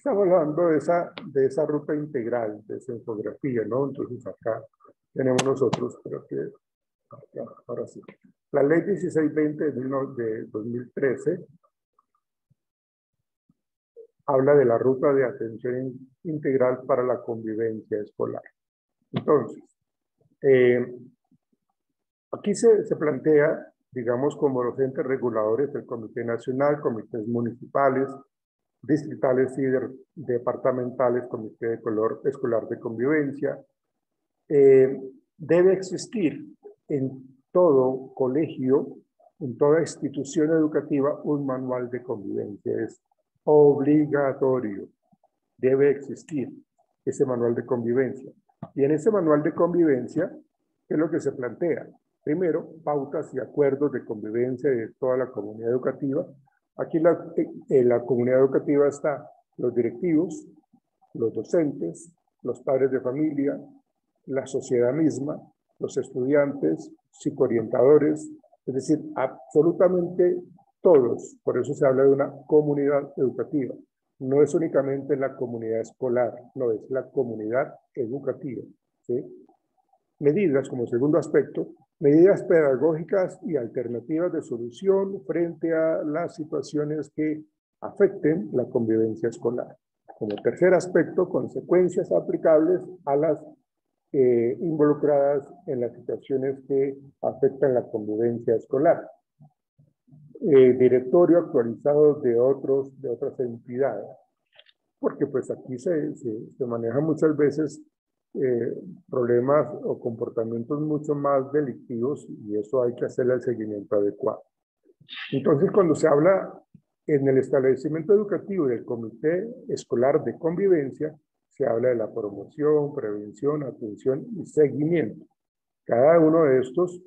estamos hablando de esa ruta integral, de esa infografía, ¿no? Entonces acá tenemos nosotros, creo que, ahora sí. La ley 1620 de 2013 habla de la ruta de atención integral para la convivencia escolar. Entonces, aquí se plantea, digamos, como los entes reguladores del Comité Nacional, comités municipales, distritales y departamentales, Comité de Escolar de Convivencia. Debe existir en todo colegio, en toda institución educativa, un manual de convivencia. Es obligatorio. Debe existir ese manual de convivencia. Y en ese manual de convivencia, ¿qué es lo que se plantea? Primero, pautas y acuerdos de convivencia de toda la comunidad educativa. Aquí en la comunidad educativa están los directivos, los docentes, los padres de familia, la sociedad misma, los estudiantes, psicoorientadores, es decir, absolutamente todos. Por eso se habla de una comunidad educativa. No es únicamente la comunidad escolar, no, es la comunidad educativa, ¿sí? Medidas, como segundo aspecto, medidas pedagógicas y alternativas de solución frente a las situaciones que afecten la convivencia escolar. Como tercer aspecto, consecuencias aplicables a las involucradas en las situaciones que afectan la convivencia escolar. Directorio actualizado de otras entidades, porque pues aquí se manejan muchas veces problemas o comportamientos mucho más delictivos y eso hay que hacerle el seguimiento adecuado. Entonces, cuando se habla en el establecimiento educativo del Comité Escolar de Convivencia, se habla de la promoción, prevención, atención y seguimiento. Cada uno de estos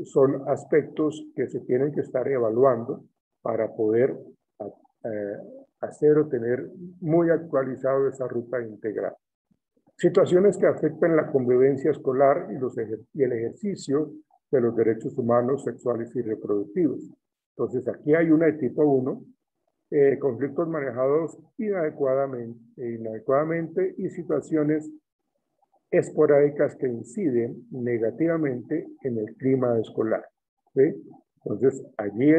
son aspectos que se tienen que estar evaluando para poder hacer o tener muy actualizado esa ruta integral. Situaciones que afectan la convivencia escolar y el ejercicio de los derechos humanos, sexuales y reproductivos. Entonces, aquí hay una de tipo 1, conflictos manejados inadecuadamente y situaciones esporádicas que inciden negativamente en el clima escolar, ¿sí? Entonces, allí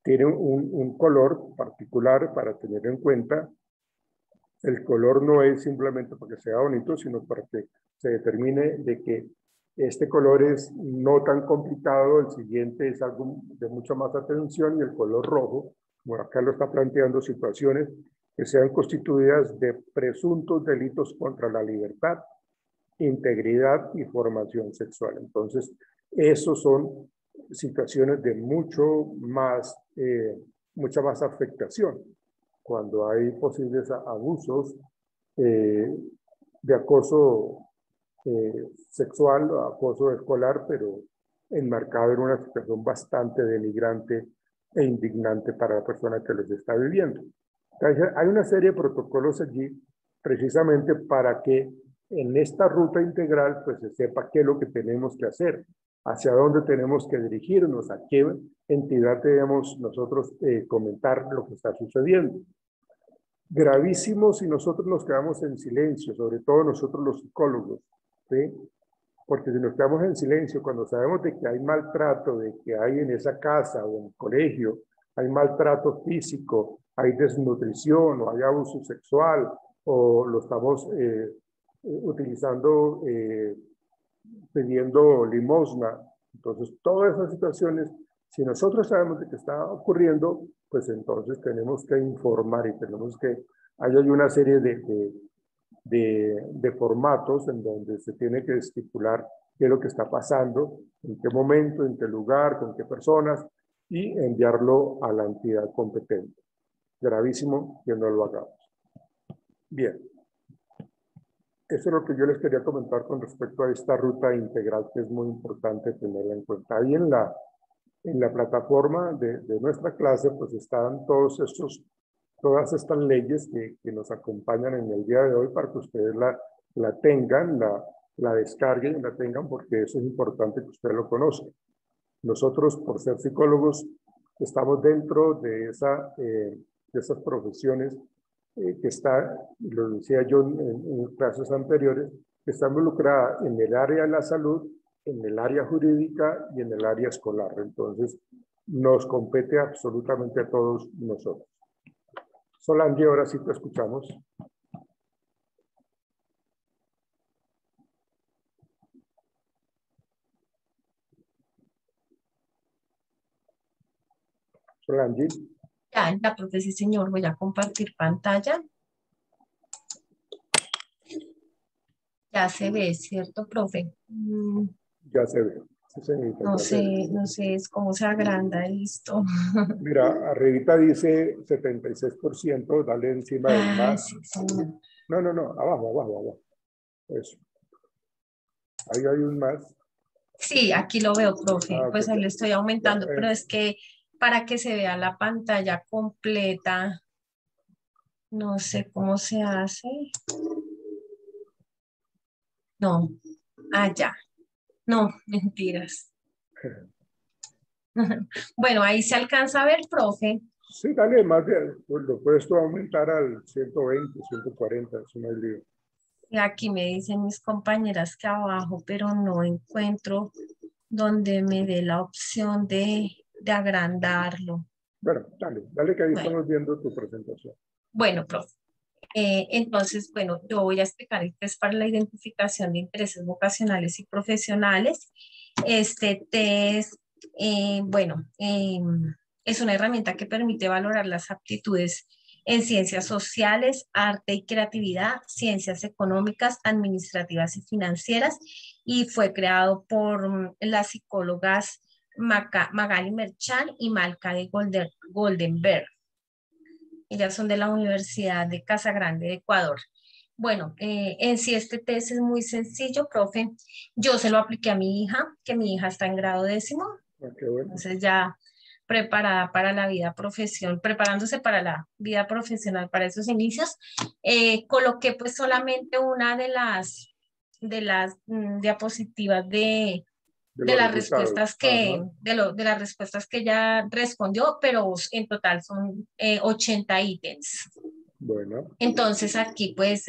tiene un color particular para tener en cuenta. El color no es simplemente porque sea bonito, sino para que se determine de que este color es no tan complicado, el siguiente es algo de mucha más atención y el color rojo, bueno, acá lo está planteando situaciones que sean constituidas de presuntos delitos contra la libertad, integridad y formación sexual. Entonces, esos son situaciones de mucha más afectación cuando hay posibles abusos de acoso sexual o acoso escolar, pero enmarcado en una situación bastante denigrante e indignante para la persona que los está viviendo. Entonces, hay una serie de protocolos allí precisamente para que en esta ruta integral pues se sepa qué es lo que tenemos que hacer, hacia dónde tenemos que dirigirnos, a qué entidad debemos nosotros comentar lo que está sucediendo. Gravísimo si nosotros nos quedamos en silencio, sobre todo nosotros los psicólogos, ¿sí? Porque si nos quedamos en silencio cuando sabemos de que hay maltrato, de que hay en esa casa o en el colegio, hay maltrato físico, hay desnutrición o hay abuso sexual o lo estamos utilizando, pidiendo limosna. Entonces, todas esas situaciones, si nosotros sabemos de qué está ocurriendo, pues entonces tenemos que informar y tenemos que, hay una serie de formatos en donde se tiene que estipular qué es lo que está pasando, en qué momento, en qué lugar, con qué personas y enviarlo a la entidad competente. Gravísimo que no lo hagamos. Bien. Eso es lo que yo les quería comentar con respecto a esta ruta integral que es muy importante tenerla en cuenta. Ahí en la plataforma de nuestra clase pues están todas estas leyes que nos acompañan en el día de hoy para que ustedes la tengan, la descarguen y la tengan porque eso es importante que ustedes lo conozcan. Nosotros por ser psicólogos estamos dentro de esas profesiones que está, y lo decía yo en clases anteriores, que está involucrada en el área de la salud, en el área jurídica y en el área escolar. Entonces, nos compete absolutamente a todos nosotros. Solange, ahora sí te escuchamos. Solange. Ya, profe, sí, señor, voy a compartir pantalla. Ya se ve, ¿cierto, profe? Ya se ve. Sí, señorita, No ya se ve. sé, no sé, es cómo se agranda esto. Mira, arribita dice 76%, dale encima del Ay, más. sí, señor. No, abajo. Eso. Ahí hay un más. Sí, aquí lo veo, profe. Ok, Pues ahí ya. le estoy aumentando, pero es que para que se vea la pantalla completa, no sé cómo se hace. No, ya. No, mentiras. Bueno, ahí se alcanza a ver, profe. Sí, dale más, pues lo puedes tú aumentar al 120, 140, eso no hay lío. Y aquí me dicen mis compañeras que abajo, pero no encuentro donde me dé la opción de agrandarlo. Bueno, dale que ahí Bueno, estamos viendo tu presentación. bueno, profe. Entonces, bueno, yo voy a explicar el test para la identificación de intereses vocacionales y profesionales. Este test, bueno, es una herramienta que permite valorar las aptitudes en ciencias sociales, arte y creatividad, ciencias económicas, administrativas y financieras, y fue creado por las psicólogas Magali Merchan y Malca de Goldenberg. Ellas son de la Universidad de Casa Grande de Ecuador. Bueno, en sí este test es muy sencillo, profe. Yo se lo apliqué a mi hija, que mi hija está en grado 10º. Qué bueno. Entonces ya preparada para la vida profesional, preparándose para la vida profesional, para esos inicios. Coloqué pues solamente una de las diapositivas De de los las resultados. respuestas de las respuestas que ella respondió, pero en total son 80 ítems. Bueno. Entonces aquí pues,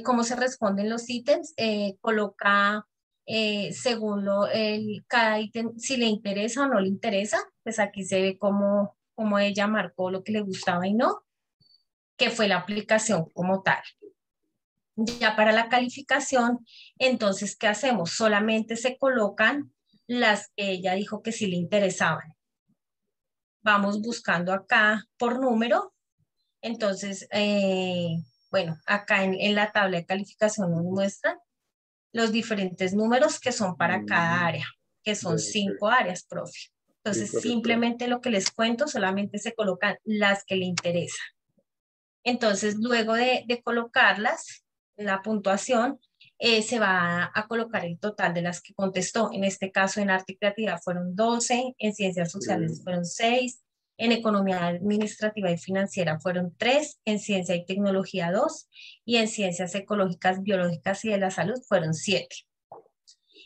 cómo se responden los ítems, coloca según cada ítem, si le interesa o no le interesa, pues aquí se ve cómo ella marcó lo que le gustaba y no, que fue la aplicación como tal. Ya para la calificación, entonces, ¿qué hacemos? Solamente se colocan las que ella dijo que sí le interesaban. Vamos buscando acá por número. Entonces, bueno, acá en la tabla de calificación nos muestran los diferentes números que son para cada área, que son 5 áreas, profe. Entonces, Sí, simplemente lo que les cuento, solamente se colocan las que le interesan. Entonces, luego de colocarlas, la puntuación, se va a colocar el total de las que contestó. En este caso, en arte y creatividad fueron 12, en ciencias sociales fueron 6, en economía administrativa y financiera fueron 3, en ciencia y tecnología 2, y en ciencias ecológicas, biológicas y de la salud fueron 7.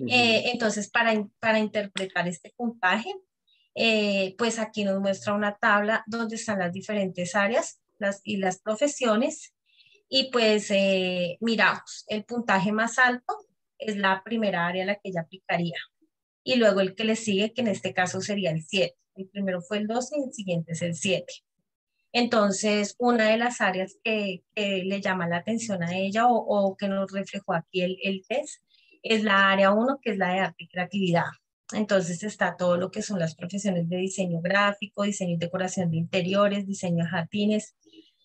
Entonces, para interpretar este puntaje, pues aquí nos muestra una tabla donde están las diferentes áreas y las profesiones. Y pues miramos, el puntaje más alto es la primera área a la que ella aplicaría. Y luego el que le sigue, que en este caso sería el 7. El primero fue el 12 y el siguiente es el 7. Entonces, una de las áreas que le llama la atención a ella o que nos reflejó aquí el test es la área 1, que es la de arte y creatividad. Entonces está todo lo que son las profesiones de diseño gráfico, diseño y decoración de interiores, diseño de jardines,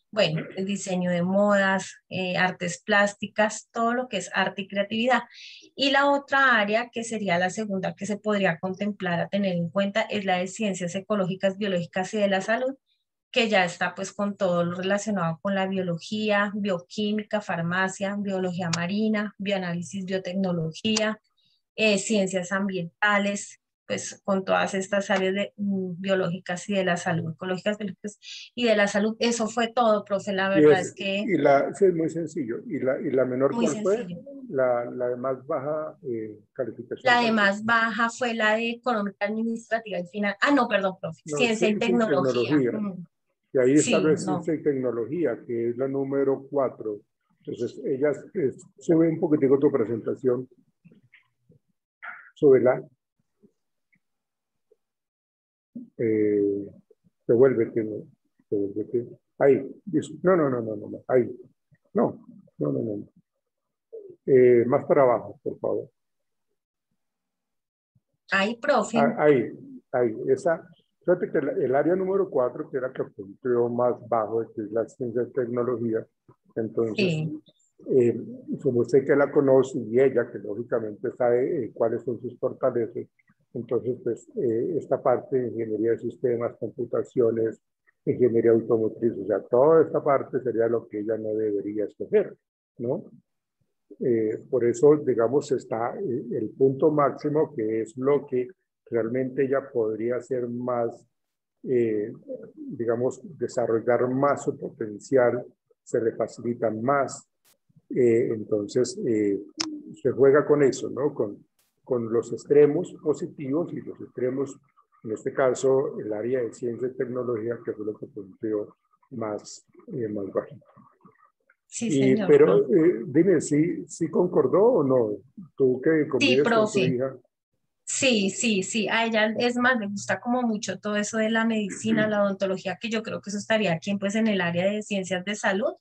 bueno, el diseño de modas, artes plásticas, todo lo que es arte y creatividad. Y la otra área, que sería la segunda que se podría contemplar a tener en cuenta, es la de ciencias ecológicas, biológicas y de la salud, que ya está pues con todo lo relacionado con la biología, bioquímica, farmacia, biología marina, bioanálisis, biotecnología, ciencias ambientales, pues con todas estas áreas biológicas y de la salud, ecológicas, biológicas y de la salud. Eso fue todo, profe, la verdad es que sí, es muy sencillo. ¿Y la menor muy cuál fue? sencillo. La de más baja calificación. La de más baja fue la de económica administrativa y final. Ah, no, perdón, profe, No, ciencia y sí, tecnología. tecnología. Y ahí está la Sí, ciencia y tecnología, que es la número 4. Entonces, ellas, se ve un poquitico tu presentación. Súbela. Devuélvete. Ahí. No. Ahí. No. Más para abajo, por favor. ahí, profe. Ahí. Esa. Fíjate que el área número 4, que era que punteó más bajo, que es la ciencia y tecnología. Entonces, Sí. como usted que la conoce y ella, que lógicamente sabe cuáles son sus fortalezas, entonces, pues, esta parte de ingeniería de sistemas, computaciones, ingeniería automotriz, o sea, toda esta parte sería lo que ella no debería escoger, ¿no? Por eso, digamos, está el punto máximo, que es lo que realmente ella podría hacer más, digamos, desarrollar más su potencial, se le facilitan más. Entonces, se juega con eso, ¿no? Con los extremos positivos y los extremos, en este caso, el área de ciencia y tecnología, que fue lo que planteó más bajito. Sí, señor. Pero dime, ¿sí concordó o no? Tú que Sí, convives con tu profe. hija. Sí. A ella, es más, le gusta como mucho todo eso de la medicina, la odontología, que yo creo que eso estaría aquí, pues, en el área de ciencias de salud.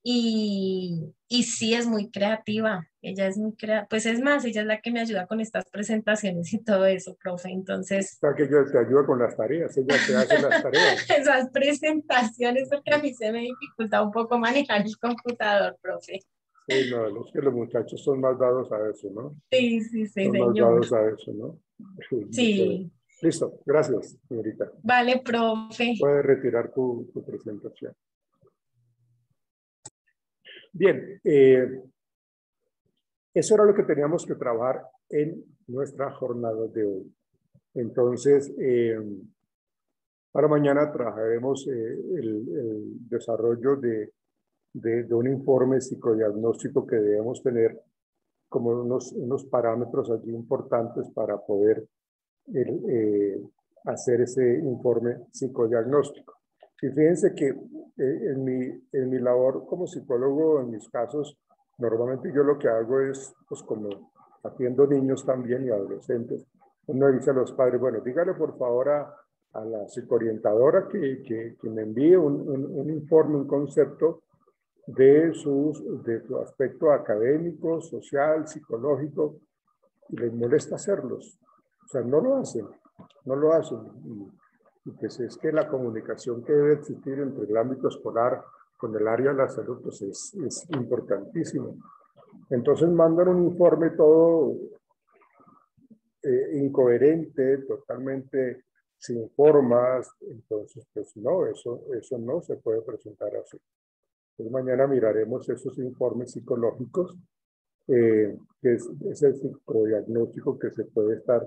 Y sí, es muy creativa. Ella es muy creativa. Pues es más, ella es la que me ayuda con estas presentaciones y todo eso, profe. Entonces, O sea, que ella te ayuda con las tareas, ella te hace las tareas. esas presentaciones, porque a mí se me dificulta un poco manejar el computador, profe. Sí, no, es que los muchachos son más dados a eso, ¿no? Sí, Son más señor. dados a eso, ¿no? Sí, muy chévere. Sí, Listo, gracias, señorita. vale, profe. Puedes retirar tu presentación. Bien, eso era lo que teníamos que trabajar en nuestra jornada de hoy. Entonces, para mañana trabajaremos el desarrollo de un informe psicodiagnóstico que debemos tener como unos parámetros allí importantes para poder hacer ese informe psicodiagnóstico. Y fíjense que en mi labor como psicólogo, en mis casos, normalmente yo lo que hago es, pues como atiendo niños también y adolescentes, uno dice a los padres, bueno, dígale por favor a la psicoorientadora que me envíe un informe, un concepto de su aspecto académico, social, psicológico, y les molesta hacerlos. O sea, no lo hacen. Y pues es que la comunicación que debe existir entre el ámbito escolar con el área de la salud pues es importantísimo. Entonces mandan un informe todo incoherente, totalmente sin formas. Entonces, pues no, eso no se puede presentar así. Entonces mañana miraremos esos informes psicológicos, que es el psicodiagnóstico que se puede estar,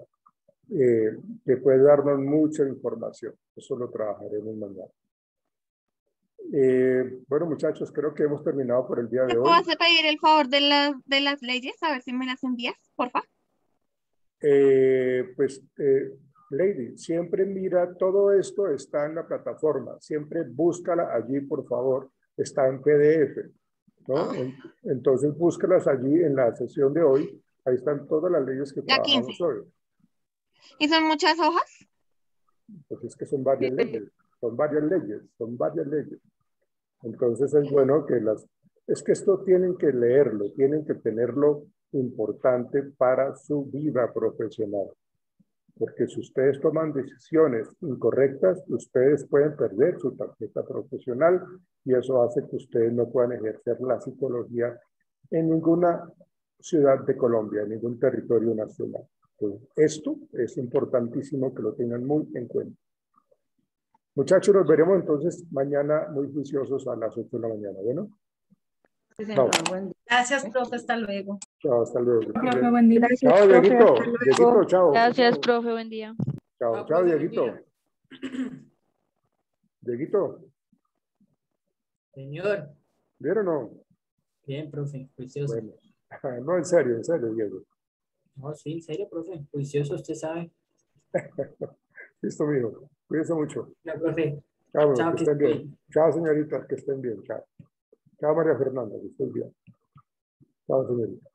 que puede darnos mucha información. Eso lo trabajaremos mañana. Bueno, muchachos, creo que hemos terminado por el día de ¿Te hoy. puedo hacer pedir el favor de las leyes? A ver si me las envías, por favor. Lady, siempre mira, todo esto está en la plataforma. Siempre búscala allí, por favor. Está en PDF, ¿no? Entonces, búscalas allí en la sesión de hoy. Ahí están todas las leyes que La 15. trabajamos hoy. ¿Y son muchas hojas? Pues es que son varias leyes. Entonces es bueno que es que esto tienen que leerlo, tienen que tenerlo importante para su vida profesional. Porque si ustedes toman decisiones incorrectas, ustedes pueden perder su tarjeta profesional y eso hace que ustedes no puedan ejercer la psicología en ninguna ciudad de Colombia, en ningún territorio nacional. Entonces, esto es importantísimo que lo tengan muy en cuenta. Muchachos, nos veremos entonces mañana muy juiciosos a las 8 de la mañana. Bueno, chao. Gracias, profe. Hasta luego. Chao, hasta luego. Profe, buen día. Gracias, Chao, profe. Dieguito. Hasta luego. Dieguito, chao. Gracias, profe, buen día. Chao, chao, Dieguito. Dieguito, Señor, ¿vieron o no? bien, profe, juicioso. Bueno, no, en serio, Diego. No, sí, en serio, profe, juicioso, usted sabe. Listo, mijo. Cuídense mucho. Ya, profe. Bueno, Chao, que que estén bien. estén. Chao, señoritas, que estén bien. Chao. Chao, María Fernanda, que estén bien. Chao, señorita.